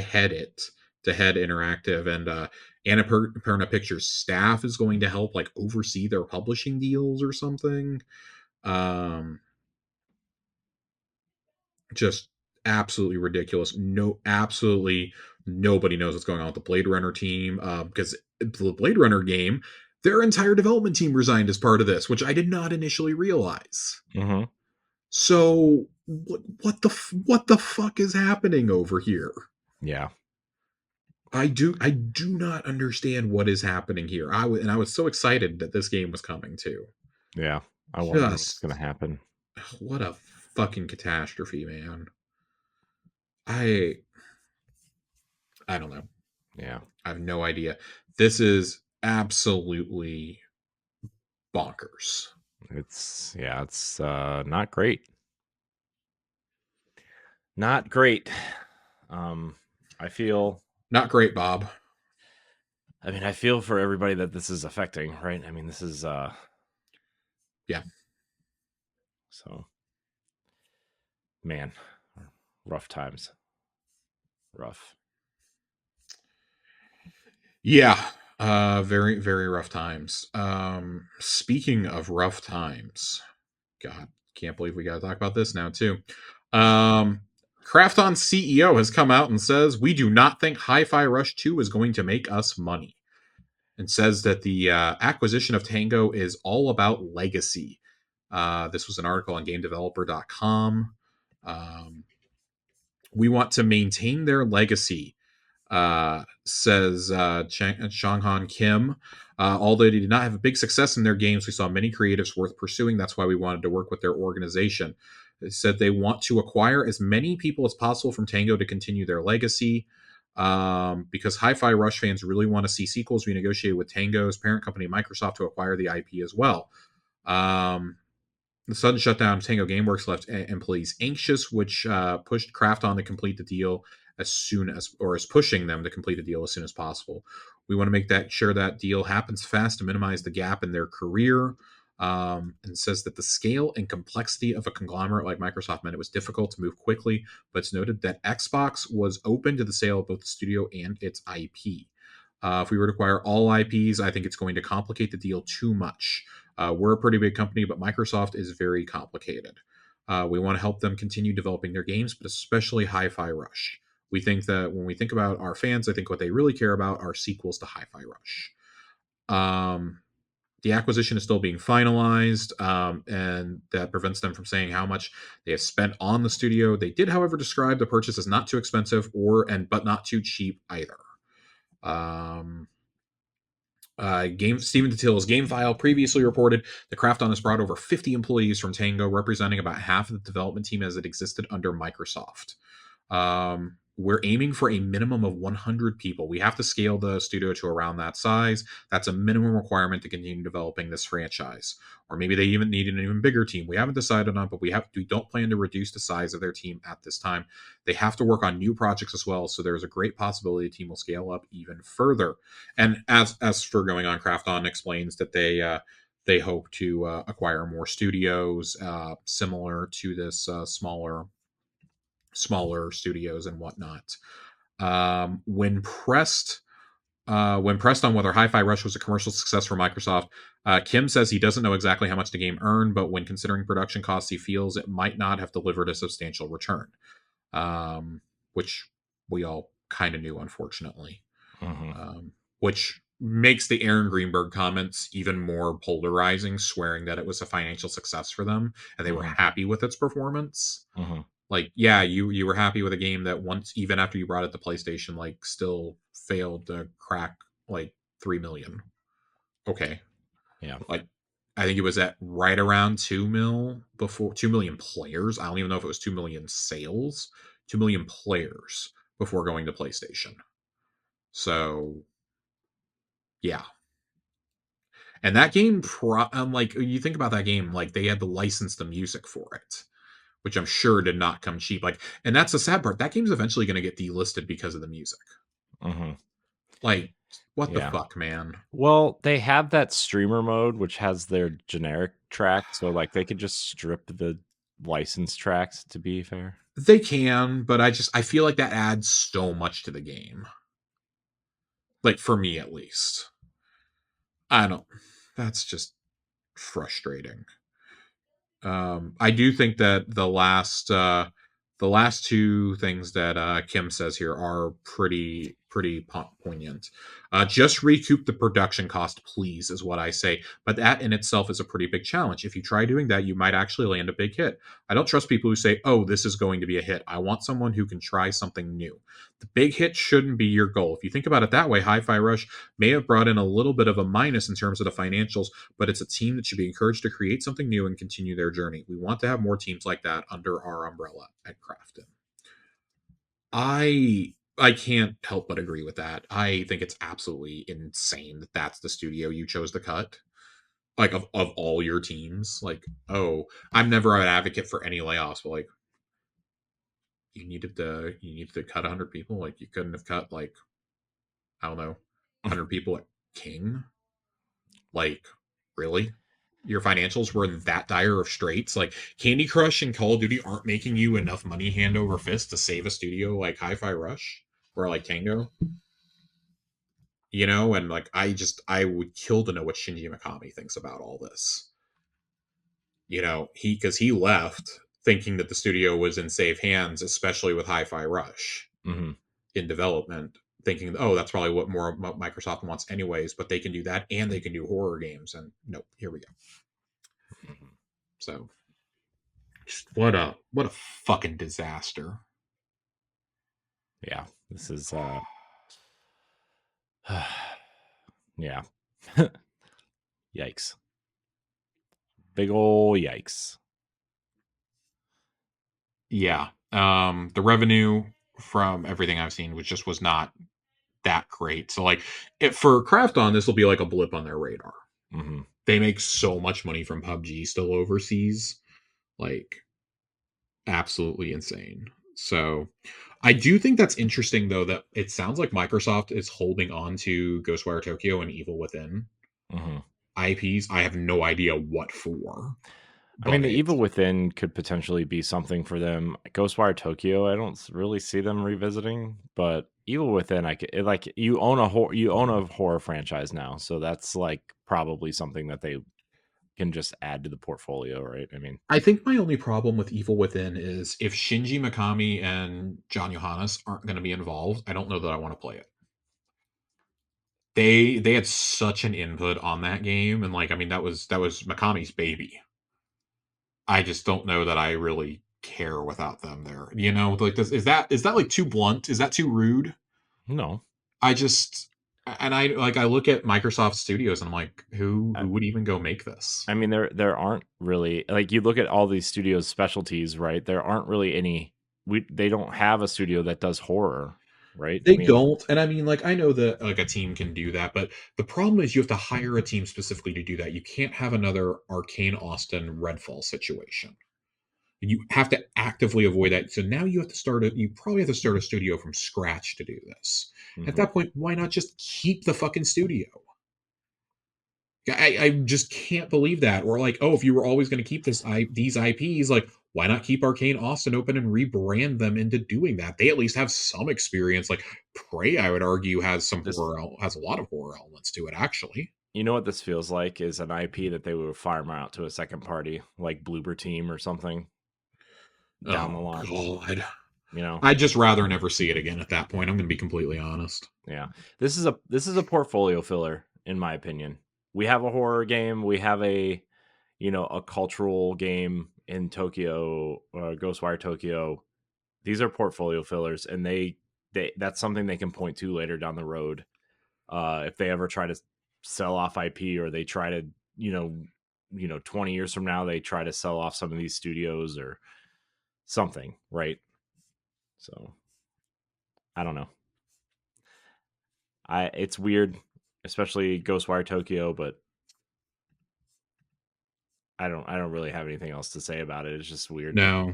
head it, to head Interactive, and Annapurna Pictures staff is going to help like oversee their publishing deals or something. Um, Just absolutely ridiculous. No, absolutely nobody knows what's going on with the Blade Runner team, because the Blade Runner game, their entire development team resigned as part of this, which I did not initially realize. Hmm. So what the fuck is happening over here? Yeah. I do not understand what is happening here. I was so excited that this game was coming too. Yeah. I wonder what's going to Just happen. what a fucking catastrophe, man. I I don't know. Yeah. I have no idea. This is absolutely bonkers. It's not great. Not great. Um I feel Not great, Bob. I mean, I feel for everybody that this is affecting, right? I mean, this is Yeah. so man, rough times. Rough. Yeah. Very, very rough times. Speaking of rough times, God, can't believe we got to talk about this now too. Um, Krafton's CEO has come out and says we do not think Hi-Fi Rush 2 is going to make us money, and says that the acquisition of Tango is all about legacy. This was an article on GameDeveloper.com. Um, we want to maintain their legacy, says Shanghan Kim. Although they did not have a big success in their games, we saw many creatives worth pursuing. That's why we wanted to work with their organization. They said they want to acquire as many people as possible from Tango to continue their legacy. Because Hi-Fi Rush fans really want to see sequels, we negotiated with Tango's parent company, Microsoft, to acquire the IP as well. Um, the sudden shutdown of Tango Gameworks left employees anxious, which pushed Krafton to complete the deal as soon as, or is pushing them to complete the deal as soon as possible. We want to make that sure that deal happens fast to minimize the gap in their career. And says that the scale and complexity of a conglomerate like Microsoft meant it was difficult to move quickly, but it's noted that Xbox was open to the sale of both the studio and its IP. If we were to acquire all IPs, I think it's going to complicate the deal too much. We're a pretty big company, but Microsoft is very complicated. We want to help them continue developing their games, but especially Hi Fi Rush. We think that when we think about our fans, I think what they really care about are sequels to Hi Fi Rush. The acquisition is still being finalized, and that prevents them from saying how much they have spent on the studio. They did, however, describe the purchase as not too expensive but not too cheap either. Um, Game Stephen Titill's Game File previously reported the Krafton has brought over 50 employees from Tango, representing about half of the development team as it existed under Microsoft. We're aiming for a minimum of 100 people. We have to scale the studio to around that size. That's a minimum requirement to continue developing this franchise. Or maybe they even need an even bigger team. We haven't decided on, but we don't plan to reduce the size of their team at this time. They have to work on new projects as well, so there's a great possibility the team will scale up even further. And as for going on, Krafton explains that they hope to acquire more studios similar to this smaller studios and whatnot. Um, when pressed when pressed on whether Hi-Fi Rush was a commercial success for Microsoft, Kim says he doesn't know exactly how much the game earned, but when considering production costs, he feels it might not have delivered a substantial return, um, which we all kind of knew, unfortunately. Hmm. Which makes the Aaron Greenberg comments even more polarizing, swearing that it was a financial success for them and they were Hmm. happy with its performance. Hmm. Like, yeah, you were happy with a game that once, even after you brought it to PlayStation, like still failed to crack like 3 million. Okay, Yeah. like I think it was at right around 2 mil before 2 million players. I don't even know if it was 2 million sales, 2 million players before going to PlayStation. So yeah, and that game, like you think about that game, like they had to license the music for it, which I'm sure did not come cheap. Like, and that's the sad part. That game's eventually going to get delisted because of the music. Hmm. Like, what the Yeah. fuck, man? Well, they have that streamer mode, which has their generic track, so like they could just strip the licensed tracks. To be fair. They can, but I feel like that adds so much to the game. Like for me, at least. I don't. That's just frustrating. I do think that the last The last two things that Kim says here are pretty poignant. Just recoup the production cost, please, is what I say. But that in itself is a pretty big challenge. If you try doing that, you might actually land a big hit. I don't trust people who say, "Oh, this is going to be a hit." I want someone who can try something new. The big hit shouldn't be your goal. If you think about it that way, Hi-Fi Rush may have brought in a little bit of a minus in terms of the financials, but it's a team that should be encouraged to create something new and continue their journey. We want to have more teams like that under our umbrella at Crafton. I can't help but agree with that. I think it's absolutely insane that that's the studio you chose to cut. Like of all your teams, like, oh, I'm never an advocate for any layoffs, but like you needed to cut 100 people. Like you couldn't have cut like, I don't know, 100 people at King. Like, really? Your financials were in that dire of straits? Like, Candy Crush and Call of Duty aren't making you enough money hand over fist to save a studio like Hi-Fi Rush or like Tango? And like, I would kill to know what Shinji Mikami thinks about all this. Because he left thinking that the studio was in safe hands, especially with Hi-Fi Rush Mm-hmm. in development, thinking, oh, that's probably what more Microsoft wants anyways, but they can do that and they can do horror games. And nope, here we go. Mm-hmm. So what a fucking disaster. Yeah, this is yeah. Yikes. Big ol' yikes. Yeah. The revenue from everything I've seen was not that great. So like for Krafton, this will be like a blip on their radar. Mm-hmm. They make so much money from PUBG still overseas. Like absolutely insane. So I do think that's interesting though that it sounds like Microsoft is holding on to Ghostwire Tokyo and Evil Within Mm-hmm. IPs. I have no idea what for, I mean, but the Evil it's Within could potentially be something for them. Ghostwire Tokyo, I don't really see them revisiting, but Evil Within, like you own a horror franchise now, so that's like probably something that they can just add to the portfolio, right? I mean, I think my only problem with Evil Within is if Shinji Mikami and John Johannes aren't going to be involved, I don't know that I want to play it. They had such an input on that game, and like I mean that was Mikami's baby. I just don't know that I really care without them there. Like this is that like too blunt? Is that too rude? no. I just and I look at Microsoft Studios and I'm like, who I, who would even go make this? I mean, there aren't really, like, you look at all these studios' specialties, right? There aren't really any. They don't have a studio that does horror, right? I They mean, don't, and I mean, like, I know that like a team can do that, but the problem is you have to hire a team specifically to do that. You can't have another Arcane Austin Redfall situation. You have to actively avoid that. So now you probably have to start a studio from scratch to do this. At mhm. that point, why not just keep the fucking studio? I just can't believe that. Or like, oh, if you were always going to keep these IPs, like, why not keep Arcane Austin open and rebrand them into doing that? They at least have some experience. Like Prey, I would argue, This, has a lot of horror elements to it, actually. you know what this feels like is an IP that they would farm out to a second party, like Bloober Team or something down the Oh line. God. You know, I'd just rather never see it again at that point. I'm going to be completely honest. yeah. This is a portfolio filler, in my opinion. We have a horror game. We have a cultural game in Tokyo, Ghostwire Tokyo. These are portfolio fillers, and they that's something they can point to later down the road. If they ever try to sell off IP, or they try to, 20 years from now, they try to sell off some of these studios or something, right? So I don't know. It's weird, especially Ghostwire Tokyo, but I don't really have anything else to say about it. It's just weird. No,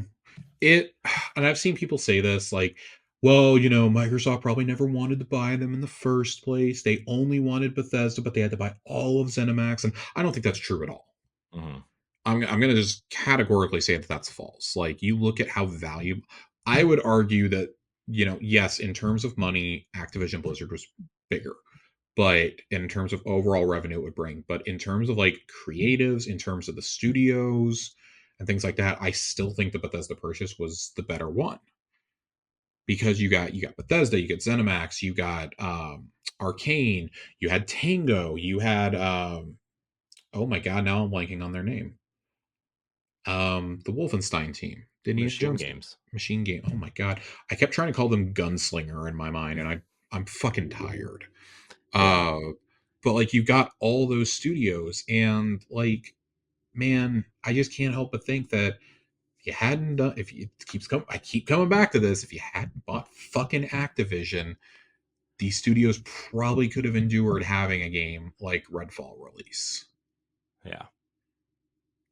it, and I've seen people say this like, well, Microsoft probably never wanted to buy them in the first place. They only wanted Bethesda, but they had to buy all of ZeniMax, and I don't think that's true at all. Hmm. I'm going to just categorically say that that's false. Like you look at how valuable, I would argue that yes, in terms of money, Activision Blizzard was bigger, but in terms of overall revenue it would bring, but in terms of like creatives, in terms of the studios, and things like that, I still think the Bethesda purchase was the better one, because you got Bethesda, you got ZeniMax, you got Arcane, you had Tango, you had oh my god, now I'm blanking on their name. The Wolfenstein team, the Indiana Machine Jones team, games. Machine Game. Oh my god, I kept trying to call them Gunslinger in my mind, and I'm fucking tired. Yeah. Uh, but like you got all those studios, and like, man, I just can't help but think that if you hadn't done, if you it keeps coming, I keep coming back to this. If you hadn't bought fucking Activision, these studios probably could have endured having a game like Redfall release. Yeah.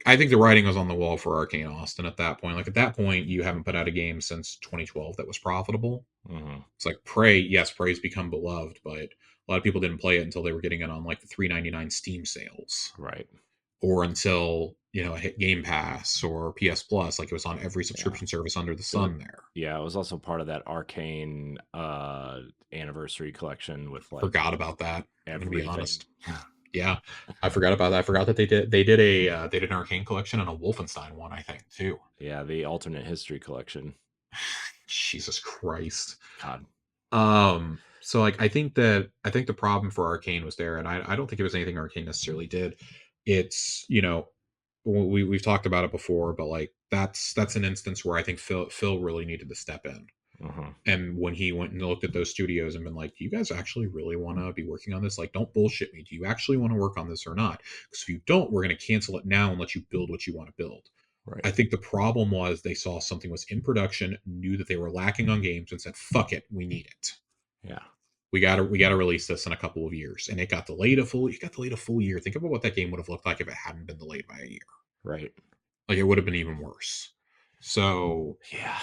I think the writing was on the wall for Arcane Austin at that point. Like at that point, you haven't put out a game since 2012 that was profitable. Hmm. It's like Prey, yes, Prey's become beloved, but a lot of people didn't play it until they were getting it on like the 3.99 Steam sales, Right. or until it hit Game Pass or PS Plus. Like it was on every Yeah. subscription service under the It was, sun there. yeah, it was also part of that Arcane anniversary collection with like Forgot about that. I'm gonna be everything. honest. Yeah, I forgot about that. I forgot that they did an Arcane collection and a Wolfenstein one, I think, too. Yeah, the alternate history collection. Jesus Christ. God. So like I think the problem for Arcane was there, and I don't think it was anything Arcane necessarily did. It's we've talked about it before, but like that's an instance where I think Phil really needed to step in. Hmm. And when he went and looked at those studios and been like, "Do you guys actually really want to be working on this? Like, don't bullshit me. Do you actually want to work on this or not? Because if you don't, we're going to cancel it now and let you build what you want to build." I Right. think the problem was they saw something was in production, knew that they were lacking on games, and said, "Fuck it, we need it. Yeah. We gotta release this in a couple of years." And it got delayed a full year. Think about what that game would have looked like if it hadn't been delayed by a year. Right. Like it would have been even worse. So Yeah.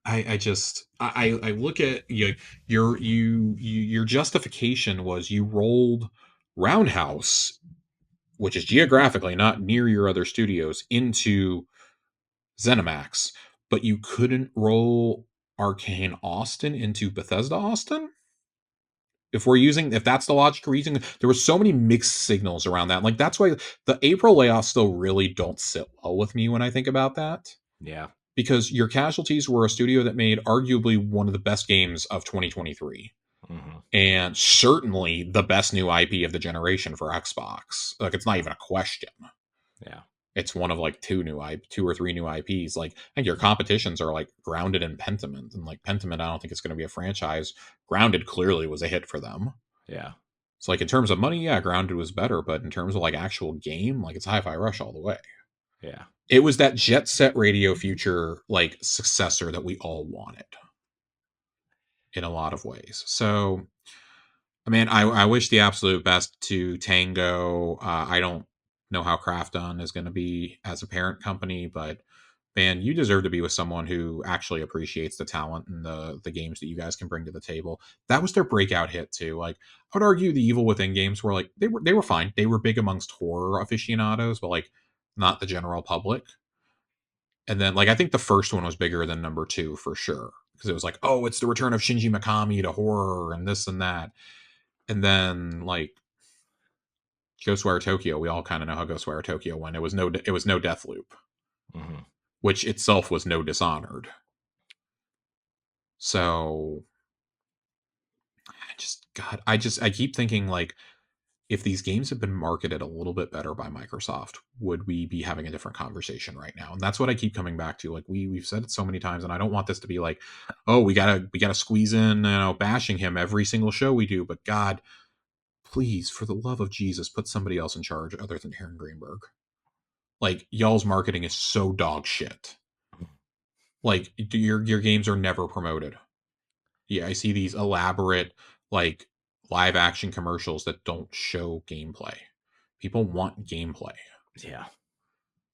I look at your justification was you rolled Roundhouse, which is geographically not near your other studios, into ZeniMax, but you couldn't roll Arcane Austin into Bethesda Austin? If that's the logic reason, there were so many mixed signals around that. Like that's why the April layoffs still really don't sit well with me when I think about that. Yeah. Because your casualties were a studio that made arguably one of the best games of 2023, Hmm. and certainly the best new IP of the generation for Xbox. Like it's not even a question. Yeah. It's one of like two or three new IPs. Like I think your competitions are like Grounded and Pentiment, and like Pentiment, I don't think it's going to be a franchise. Grounded clearly was a hit for them. Yeah. So like in terms of money, yeah, Grounded was better, but in terms of like actual game, like it's Hi-Fi Rush all the way. Yeah. It was that Jet Set Radio Future like successor that we all wanted in a lot of ways. So I mean, I wish the absolute best to Tango. I don't know how Craft Done is going to be as a parent company, but man, you deserve to be with someone who actually appreciates the talent and the games that you guys can bring to the table. That was their breakout hit too. Like I would argue the Evil Within games were like they were fine. They were big amongst horror aficionados, but like not the general public. And then like I think the first one was bigger than number two for sure, because it was like, oh, it's the return of Shinji Mikami to horror and this and that. And then like Ghostwire Tokyo, we all kind of know how Ghostwire Tokyo went. It was no Deathloop, Hmm. which itself was no Dishonored. So I keep thinking like if these games had been marketed a little bit better by Microsoft, would we be having a different conversation right now? And that's what I keep coming back to. Like we've said it so many times, and I don't want this to be like, oh, we gotta squeeze in, bashing him every single show we do. But God, please, for the love of Jesus, put somebody else in charge other than Aaron Greenberg. Like y'all's marketing is so dog shit. Like your games are never promoted. Yeah, I see these elaborate like live action commercials that don't show gameplay. People want gameplay. Yeah.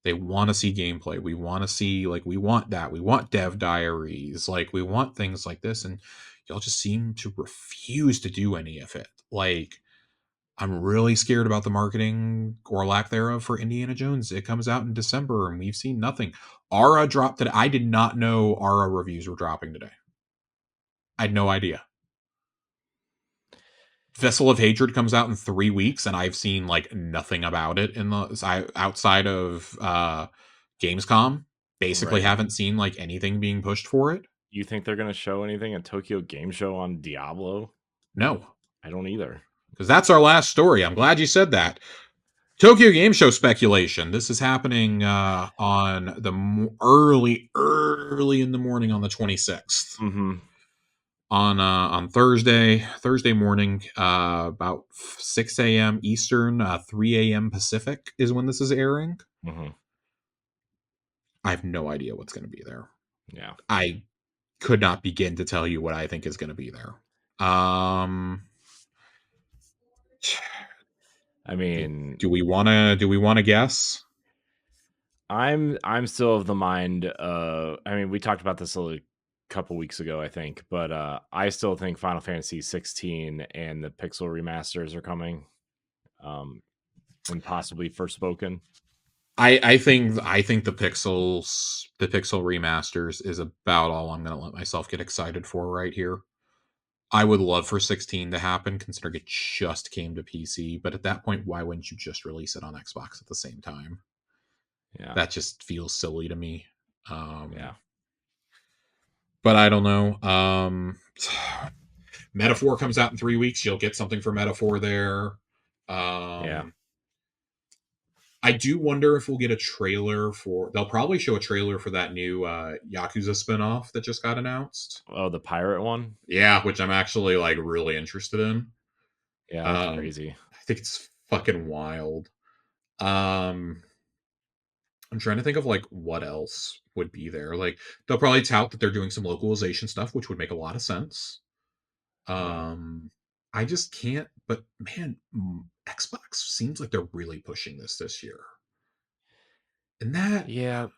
They want to see gameplay. We want to see like we want that. We want dev diaries. Like we want things like this, and y'all just seem to refuse to do any of it. Like I'm really scared about the marketing or lack thereof for Indiana Jones. It comes out in December and we've seen nothing. Aura dropped today. I did not know Aura reviews were dropping today. I had no idea. Vessel of Hatred comes out in 3 weeks and I've seen like nothing about it in the outside of Gamescom, basically Right. haven't seen like anything being pushed for it. You think they're gonna show anything at Tokyo Game Show on Diablo? No, I don't either. because that's our last story. I'm glad you said that. Tokyo Game Show speculation. This is happening on the early in the morning on the 26th. Mhm. On Thursday morning, about 6 a.m. Eastern, 3 a.m. Pacific is when this is airing. Mhm. I have no idea what's going to be there. Yeah. I could not begin to tell you what I think is going to be there. Um, I mean, do we want to guess? I'm still of the mind, I mean, we talked about this a couple weeks ago, I think, but I still think Final Fantasy 16 and the Pixel remasters are coming, um, and possibly Forspoken. I think the Pixel remasters is about all I'm going to let myself get excited for right here. I would love for 16 to happen, considering it just came to PC. But at that point, why wouldn't you just release it on Xbox at the same time? Yeah. That just feels silly to me. Yeah. But I don't know. Metaphor comes out in 3 weeks. You'll get something for Metaphor there. Yeah. Um, I do wonder if we'll get a trailer for. They'll probably show a trailer for that new Yakuza spinoff that just got announced. Oh, the pirate one? Yeah, which I'm actually like really interested in. Yeah, that's Um, crazy. I think it's fucking wild. Um, I'm trying to think of like what else would be there. Like they'll probably tout that they're doing some localization stuff, which would make a lot of sense. Yeah. Um, I just can't. But man, Xbox seems like they're really pushing this year, and that Yeah,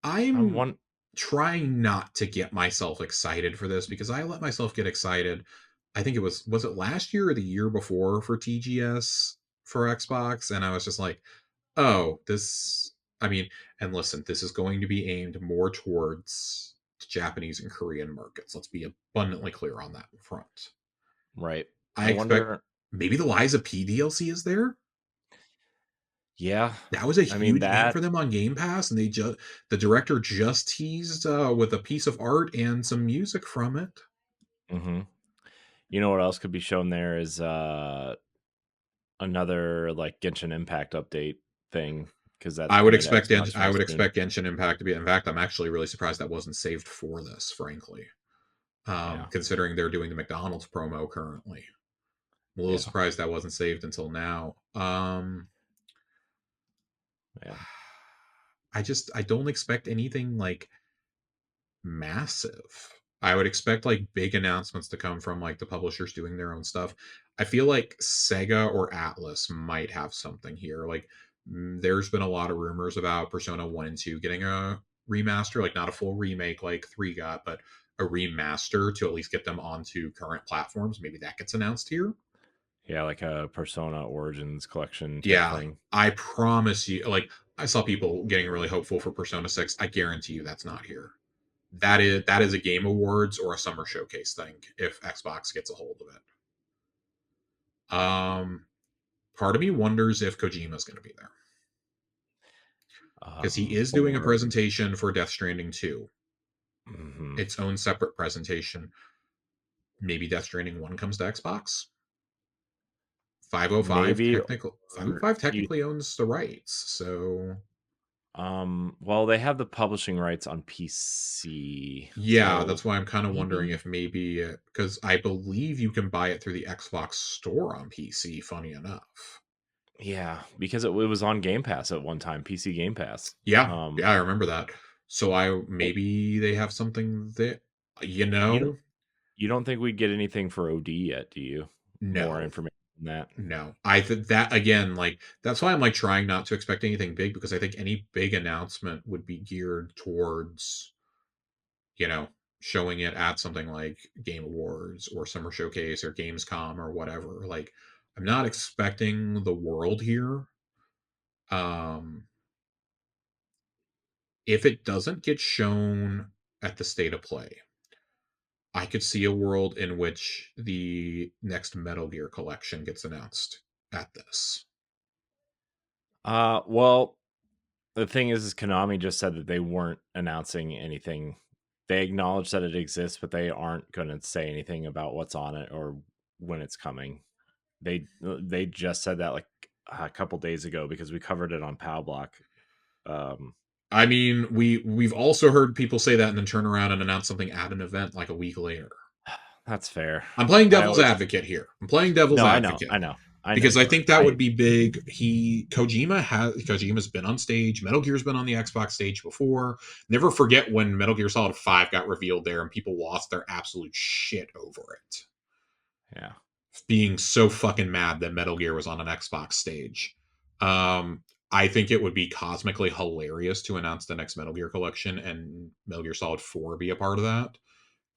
I'm I'm one. trying not to get myself excited for this because I let myself get excited. I think it was it last year or the year before for TGS for Xbox, and I was just like, oh, this. I mean, and listen, this is going to be aimed more towards Japanese and Korean markets. Let's be abundantly clear on that front. Right. I I expect wonder. maybe the Liza P DLC is there. Yeah. That was a I mean, huge name that. for them on Game Pass, and the director just teased with a piece of art and some music from it. Mhm. You know what else could be shown there is another like Genshin Impact update thing, because that's coming to Xbox I real would soon. expect Genshin Impact to be. In fact, I'm actually really surprised that wasn't saved for this, frankly. Yeah. Considering they're doing the McDonald's promo currently. I'm a little Yeah. surprised that wasn't saved until now. Yeah. I don't expect anything like massive. I would expect like big announcements to come from like the publishers doing their own stuff. I feel like Sega or Atlas might have something here. Like there's been a lot of rumors about Persona 1 and 2 getting a remaster, like not a full remake like 3 got, but a remaster to at least get them onto current platforms. Maybe that gets announced here. Yeah, like a Persona Origins collection type Yeah, thing. I promise you like I saw people getting really hopeful for Persona 6. I guarantee you that's not here. That is a Game Awards or a Summer Showcase thing if Xbox gets a hold of it. Part of me wonders if Kojima's going to be there because he is doing a For presentation for Death Stranding 2, mhm. its own separate presentation. Maybe Death Stranding 1 comes to Xbox. Maybe, or 505 you technically owns the rights, so well, they have the publishing rights on PC. yeah, So that's why I'm kind of wondering maybe, if maybe because I believe you can buy it through the Xbox Store on PC. Funny enough. yeah, because it was on Game Pass at one time, PC Game Pass. Yeah, Um yeah, I remember that. So I it, maybe they have something that you you don't know, you don't think we'd get anything for OD yet, do you? More no, information than that. no. I think that again, like that's why I'm like trying not to expect anything big because I think any big announcement would be geared towards, you know, showing it at something like Game Awards or Summer Showcase or Gamescom or whatever. Like I'm not expecting the world here. Um if it doesn't get shown at the state of play, I could see a world in which the next Metal Gear collection gets announced at this. Well, the thing is Konami just said that they weren't announcing anything. They acknowledge that it exists, but they aren't going to say anything about what's on it or when it's coming. They just said that like a couple days ago because we covered it on Pow Block. Um, I mean, we've also heard people say that and then turn around and announce something at an event like a week later. that's fair. I'm playing I devil's always advocate here. I'm playing devil's no, I know, advocate I know, I know because I you are. think that would be big. Kojima's been on stage. Metal Gear's been on the Xbox stage before. Never forget when Metal Gear Solid 5 got revealed there and people lost their absolute shit over it. Yeah, Being so fucking mad that Metal Gear was on an Xbox stage. Um, I think it would be cosmically hilarious to announce the next Metal Gear collection and Metal Gear Solid 4 be a part of that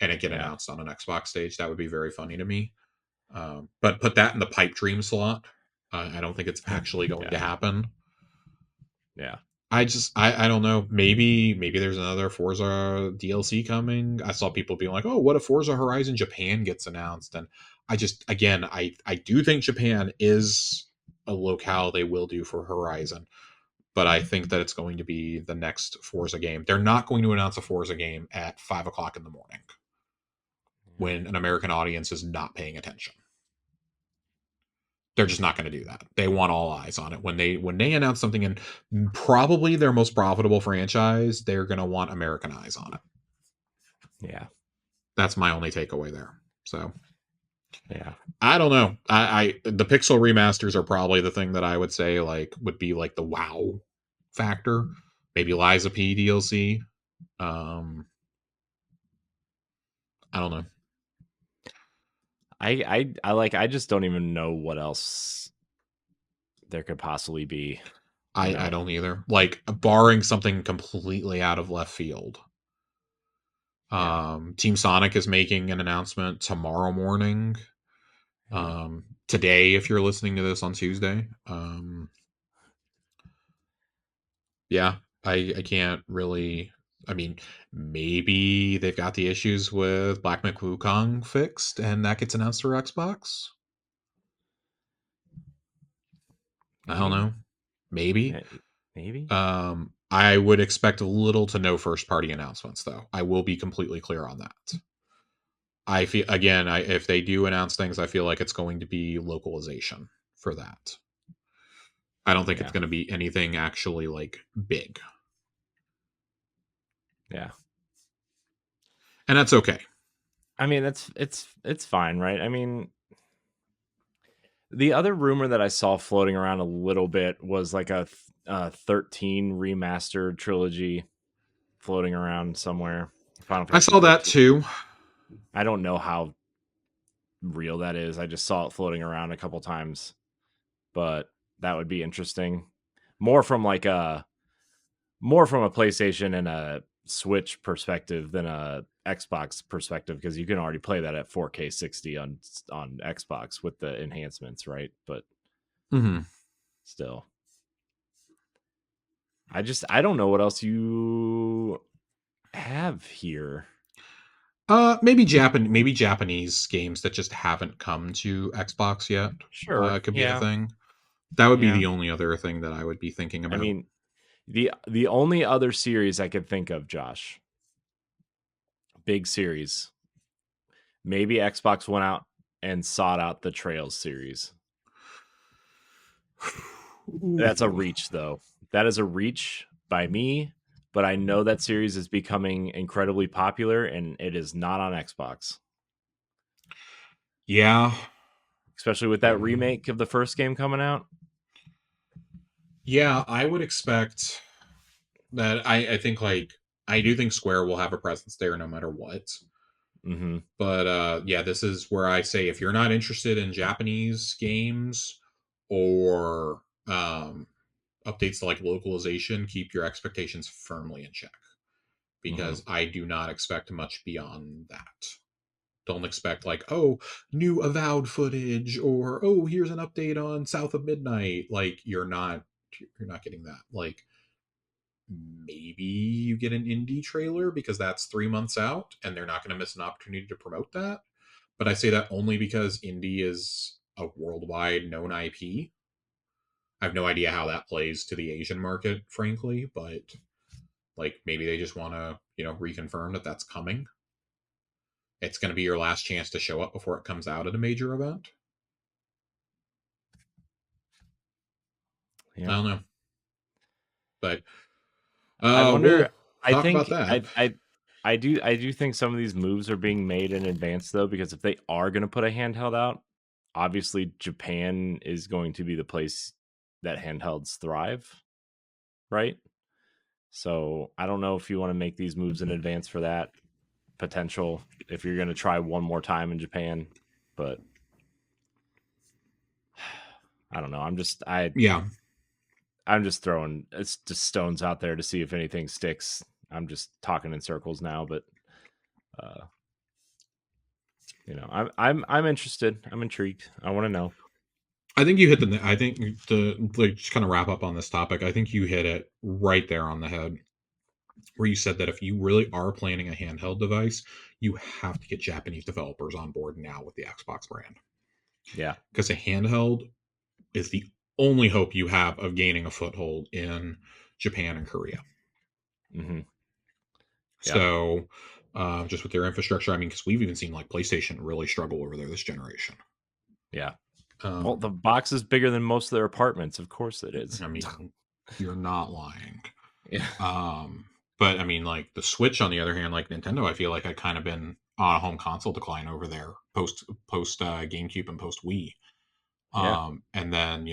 and it get yeah, announced on an Xbox stage. That would be very funny to me. But put that in the pipe dream slot. I don't think it's actually going to yeah, happen. yeah, I don't know. Maybe there's another Forza DLC coming. I saw people being like, "Oh, what if Forza Horizon Japan gets announced?" And I just again, I do think Japan is a locale they will do for Horizon, but I think that it's going to be the next Forza game. They're not going to announce a Forza game at 5 o'clock in the morning yeah, when an American audience is not paying attention. They're just not going to do that. They want all eyes on it. When they announce something in probably their most profitable franchise, they're going to want American eyes on it. yeah, That's my only takeaway there. So yeah. I don't know. I the pixel remasters are probably the thing that I would say like would be like the wow factor. Maybe Liza P DLC. Um, I don't know. I just don't even know what else there could possibly be. You I know, don't either. Like barring something completely out of left field. yeah, Team Sonic is making an announcement tomorrow morning. yeah. Today, if you're listening to this on Tuesday. Yeah, I can't really. I mean, maybe they've got the issues with Black McWukong fixed, and that gets announced for Xbox. I don't Maybe, know. Maybe. maybe. I would expect little to no first party announcements, though. I will be completely clear on that. I feel again, if they do announce things, I feel like it's going to be localization for that. I don't think it's Yeah, going to be anything actually like big, yeah. and that's okay. I mean, it's fine, right? I mean, the other rumor that I saw floating around a little bit was like a 13 remastered trilogy floating around somewhere. Final I Fantasy saw that 13. too. I don't know how real that is. I just saw it floating around a couple times, but that would be interesting. More from like a more from a PlayStation and a Switch perspective than a Xbox perspective because you can already play that at 4K 60 on Xbox with the enhancements, right? But Hmm. still, I don't know what else you have here. Maybe Japanese games that just haven't come to Xbox yet. Sure, Could be a yeah, thing. That would be yeah. the only other thing that I would be thinking I about. mean, the only other series I could think of, Josh, big series, maybe Xbox went out and sought out the Trails series. That's a Ooh. reach, though. That is a reach by me, but I know that series is becoming incredibly popular, and it is not on Xbox, Yeah. especially with that Yeah. remake of the first game coming out. Yeah, I would expect that I think like I do think Square will have a presence there no matter what. Hmm. But yeah, this is where I say if you're not interested in Japanese games or updates to like localization, keep your expectations firmly in check Hmm. because I do not expect much beyond that. Don't expect like, oh, new avowed footage or oh, here's an update on South of Midnight. Like you're not getting that. Like maybe you get an indie trailer because that's 3 months out and they're not going to miss an opportunity to promote that. But I say that only because indie is a worldwide known IP. I have no idea how that plays to the Asian market, frankly, but like maybe they just want to, reconfirm that that's coming. It's going to be your last chance to show up before it comes out at a major event. I Yeah. don't know, but I wonder. we'll I talk about think that. I do think some of these moves are being made in advance though, because if they are going to put a handheld out, obviously Japan is going to be the place that handhelds thrive, right? So I don't know if you want to make these moves in advance for that potential if you're going to try one more time in Japan, but I don't know. Yeah, I'm just throwing it's just stones out there to see if anything sticks. I'm just talking in circles now, but uh I'm interested. I'm intrigued. I want to know. I think you hit the. I think the like just kind of wrap up on this topic. I think you hit it right there on the head, where you said that if you really are planning a handheld device, you have to get Japanese developers on board now with the Xbox brand, Yeah. because a handheld is the only hope you have of gaining a foothold in Japan and Korea. Hmm. Yeah. So, just with their infrastructure, I mean, because we've even seen like PlayStation really struggle over there this generation. Yeah. Well, Um, the box is bigger than most of their apartments. Of course it is. I mean, you're not lying. Yeah. Um, but I mean, like the Switch, on the other hand, like Nintendo, I feel like I kind of been on a home console decline over there post GameCube and post Wii. Yeah. And then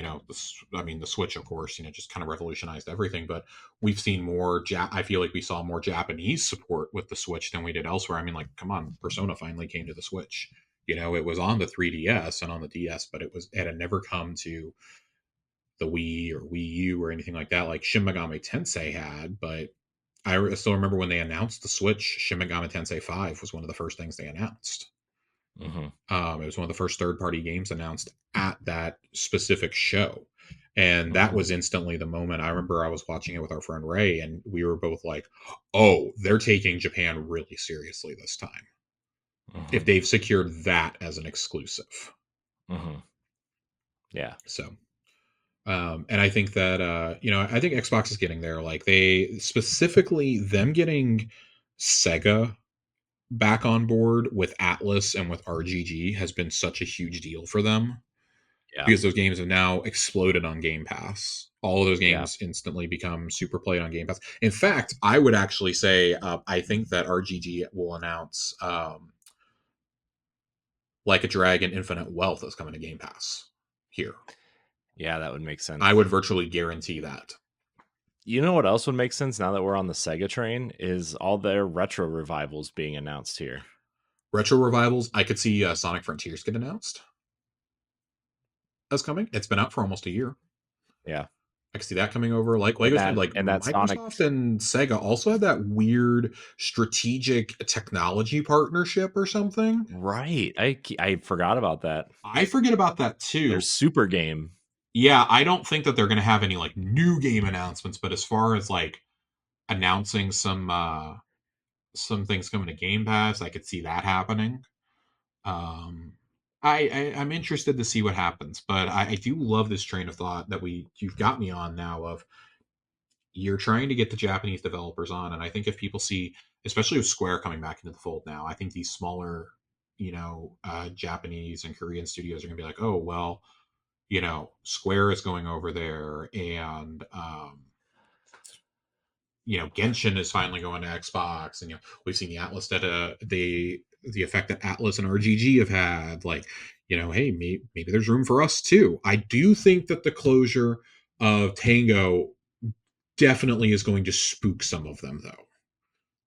I mean, the Switch, of course, just kind of revolutionized everything. But we've seen more. I feel like we saw more Japanese support with the Switch than we did elsewhere. I mean, like, come on, Persona finally came to the Switch. It was on the 3DS and on the DS, but it had never come to the Wii or Wii U or anything like that, like Shin Megami Tensei had. But I still remember when they announced the Switch, Shin Megami Tensei 5 was one of the first things they announced. Hmm. It was one of the first third-party games announced at that specific show. And that Hmm. was instantly the moment. I remember I was watching it with our friend Ray, and we were both like, oh, they're taking Japan really seriously this time, if Hmm. they've secured that as an exclusive. Hmm. Yeah. So and I think that I think Xbox is getting there. Like, they specifically them getting Sega back on board with Atlas and with RGG has been such a huge deal for them, Yeah. because those games have now exploded on Game Pass. All of those Yeah. games instantly become super played on Game Pass. In fact, I would actually say I think that RGG will announce Like a Dragon Infinite Wealth is coming to Game Pass here. Yeah, that would make I sense. would virtually guarantee that. You know what else would make sense now that we're on the Sega train is all their retro revivals being announced here. Retro revivals, I could see Sonic Frontiers get announced as coming. It's been out for almost a year. Yeah. I could see that coming over. Like I said, like And that Sonic. Microsoft and Sega also have that weird strategic technology partnership or something. Right. I forgot about that. I forget about that There's too. Super Game. Yeah, I don't think that they're going to have any like new game announcements, but as far as like announcing some things coming to Game Pass, I could see that happening. Um, I'm interested to see what happens, but I do love this train of thought that you've got me on now, of you're trying to get the Japanese developers on. And I think if people see, especially with Square coming back into the fold now, I think these smaller, Japanese and Korean studios are going to be like, oh, well, Square is going over there, and, Genshin is finally going to Xbox. And, we've seen the Atlas that, the effect that Atlas and RGG have had. Like, hey, maybe there's room for us too. I do think that the closure of Tango definitely is going to spook some of them, though.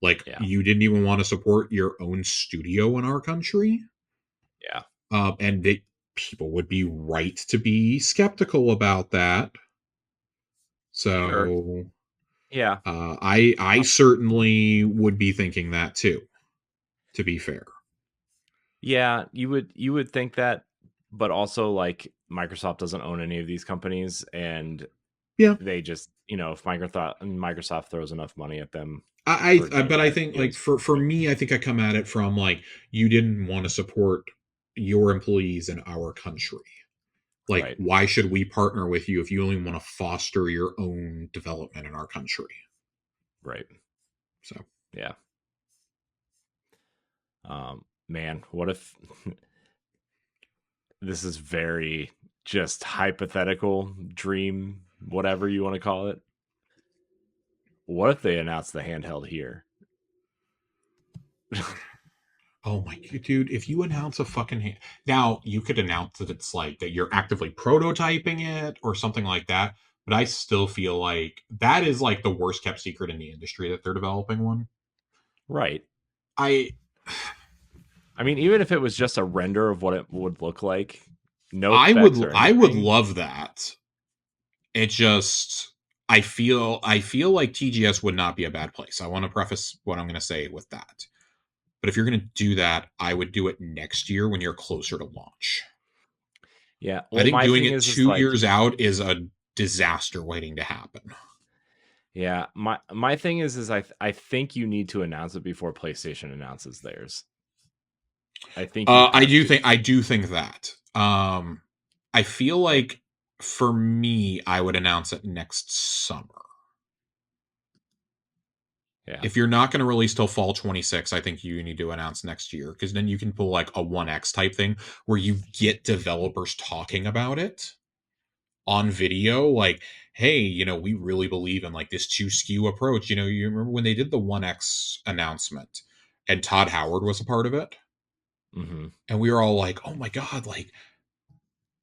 Like, Yeah. you didn't even want to support your own studio in our country, Yeah. and that people would be right to be skeptical about that. Sure. So, Yeah. I certainly would be thinking that too. To be fair, Yeah, you would think that, but also like Microsoft doesn't own any of these companies, and yeah. they just, if Microsoft throws enough money at them for I Game but I Pass think, like, deals. for me, I think I come at it from like, you didn't want to support your employees in our country. Like, Right. why should we partner with you if you only want to foster your own development in our country? Right. So, Yeah. Man, what if this is very just hypothetical dream, whatever you want to call it. What if they announce the handheld here? oh my dude, if you announce a fucking now you could announce that it's like that you're actively prototyping it or something like that, but I still feel like that is like the worst kept secret in the industry that they're developing one. Right. I I mean, even if it was just a render of what it would look like, no I would specs or I would anything. love that. It just I feel like TGS would not be a bad place. I want to preface what I'm going to say with that. But if you're going to do that, I would do it next year when you're closer to launch. Yeah. I Well, think my doing thing it is 2 years out is a disaster waiting to happen. yeah, my thing is I think you need to announce it before PlayStation announces theirs. I think you I have do to. think that. I feel like for me, I would announce it next summer. Yeah. If you're not going to release till fall 26, I think you need to announce next year because then you can pull like a 1X type thing where you get developers talking about it on video. Like, hey, we really believe in like this two SKU approach. You remember when they did the 1X announcement and Todd Howard was a part of it? Hmm. And we were all like, oh my God, like,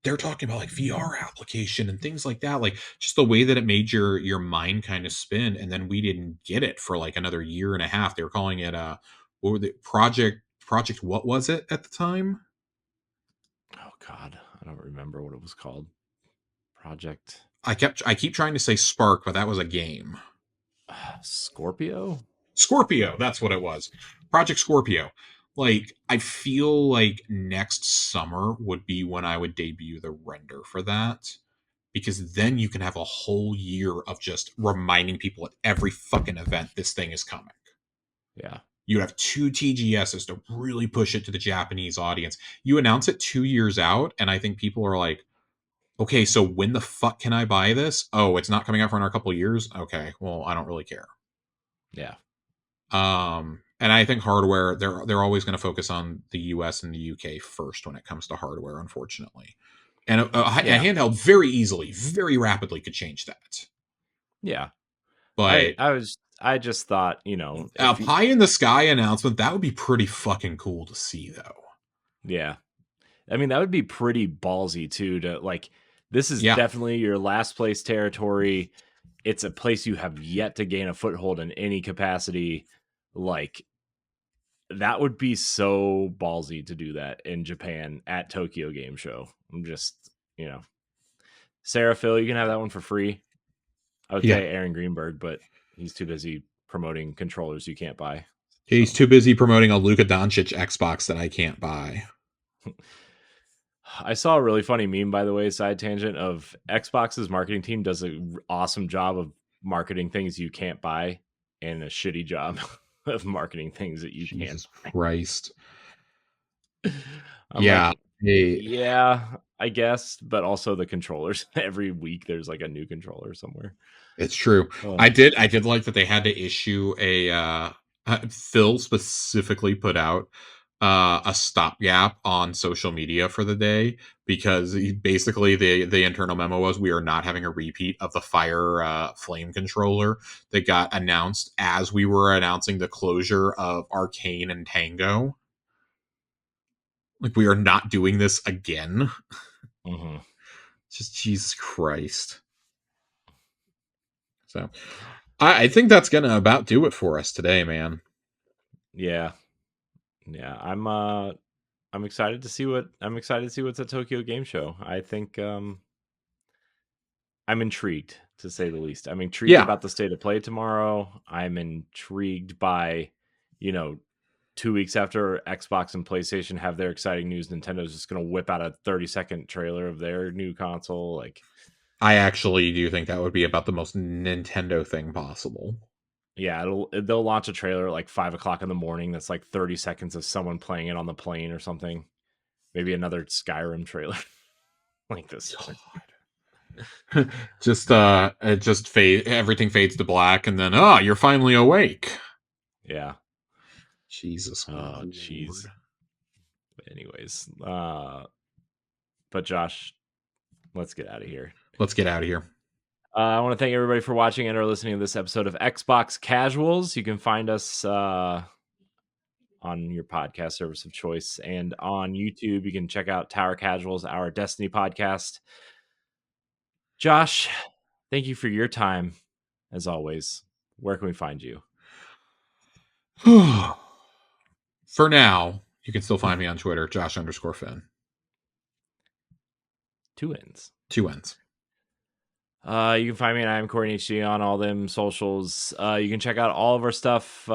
they're talking about like VR application and things like that, like just the way that it made your mind kind of spin. And then we didn't get it for like another year and a half. They were calling it what were the project what was it at the time? Oh God, I don't remember what it was called. Project I keep trying to say Spark, but that was a game. Scorpio. Scorpio, that's what it was. Project Scorpio. Like, I feel like next summer would be when I would debut the render for that, because then you can have a whole year of just reminding people at every fucking event this thing is coming. Yeah. You have two TGSs to really push it to the Japanese audience. You announce it 2 years out, and I think people are like, okay, so when the fuck can I buy this? Oh, it's not coming out for another couple of years? Okay, well, I don't really care. Yeah. And I think hardware, they're always going to focus on the US and the UK first when it comes to hardware, unfortunately. And a Yeah. handheld very easily, very rapidly could change that. Yeah. But I just thought, a if you, pie in the sky announcement, that would be pretty fucking cool to see, though. yeah. I mean, that would be pretty ballsy too to like this is Yeah, definitely your last place territory. It's a place you have yet to gain a foothold in any capacity. Like that would be so ballsy to do that in Japan at Tokyo Game Show. I'm just, you know, Sarah Phil, you can have that one for free. I would yeah. say Aaron Greenberg, but he's too busy promoting controllers you can't buy. He's So too busy promoting a Luka Doncic Xbox that I can't buy. I saw a really funny meme, by the way, side tangent of Xbox's marketing team does an awesome job of marketing things you can't buy and a shitty job of marketing things that you can Jesus buy. Christ. I'm Yeah. like, Hey, yeah, I guess, but also the controllers. Every week there's like a new controller somewhere. it's true. Oh, I did like that they had to issue a Phil specifically put out a stopgap on social media for the day because basically the internal memo was we are not having a repeat of the fire flame controller that got announced as we were announcing the closure of Arcane and Tango. Like, we are not doing this again. hmm. Just Jesus Christ. So I think that's gonna about do it for us today, man. Yeah, yeah. I'm excited to see what's at Tokyo Game Show. I think I'm intrigued to say the least. I'm intrigued Yeah, about the state of play tomorrow. I'm intrigued by, you know, 2 weeks after Xbox and PlayStation have their exciting news, Nintendo's just going to whip out a 30-second trailer of their new console. Like, I actually do think that would be about the most Nintendo thing possible. yeah, they'll launch a trailer at like 5 o'clock in the morning. That's like 30 seconds of someone playing it on the plane or something. Maybe another Skyrim trailer. like this. Just it just everything fades to black, and then you're finally awake. Yeah. Jesus Oh, Lord. jeez. Anyways, but Josh, let's get out of here. Let's get out of here. I want to thank everybody for watching and or listening to this episode of Xbox Casuals. You can find us on your podcast service of choice, and on YouTube, you can check out Tower Casuals, our Destiny podcast. Josh, thank you for your time, as always. Where can we find you? For now, you can still find me on Twitter, Josh_Finn. 2 N's. 2 N's. You can find me at I'm Corey HD on all them socials. You can check out all of our stuff.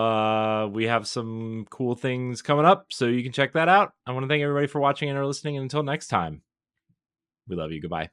We have some cool things coming up, so you can check that out. I want to thank everybody for watching and or listening. And until next time, we love you. Goodbye.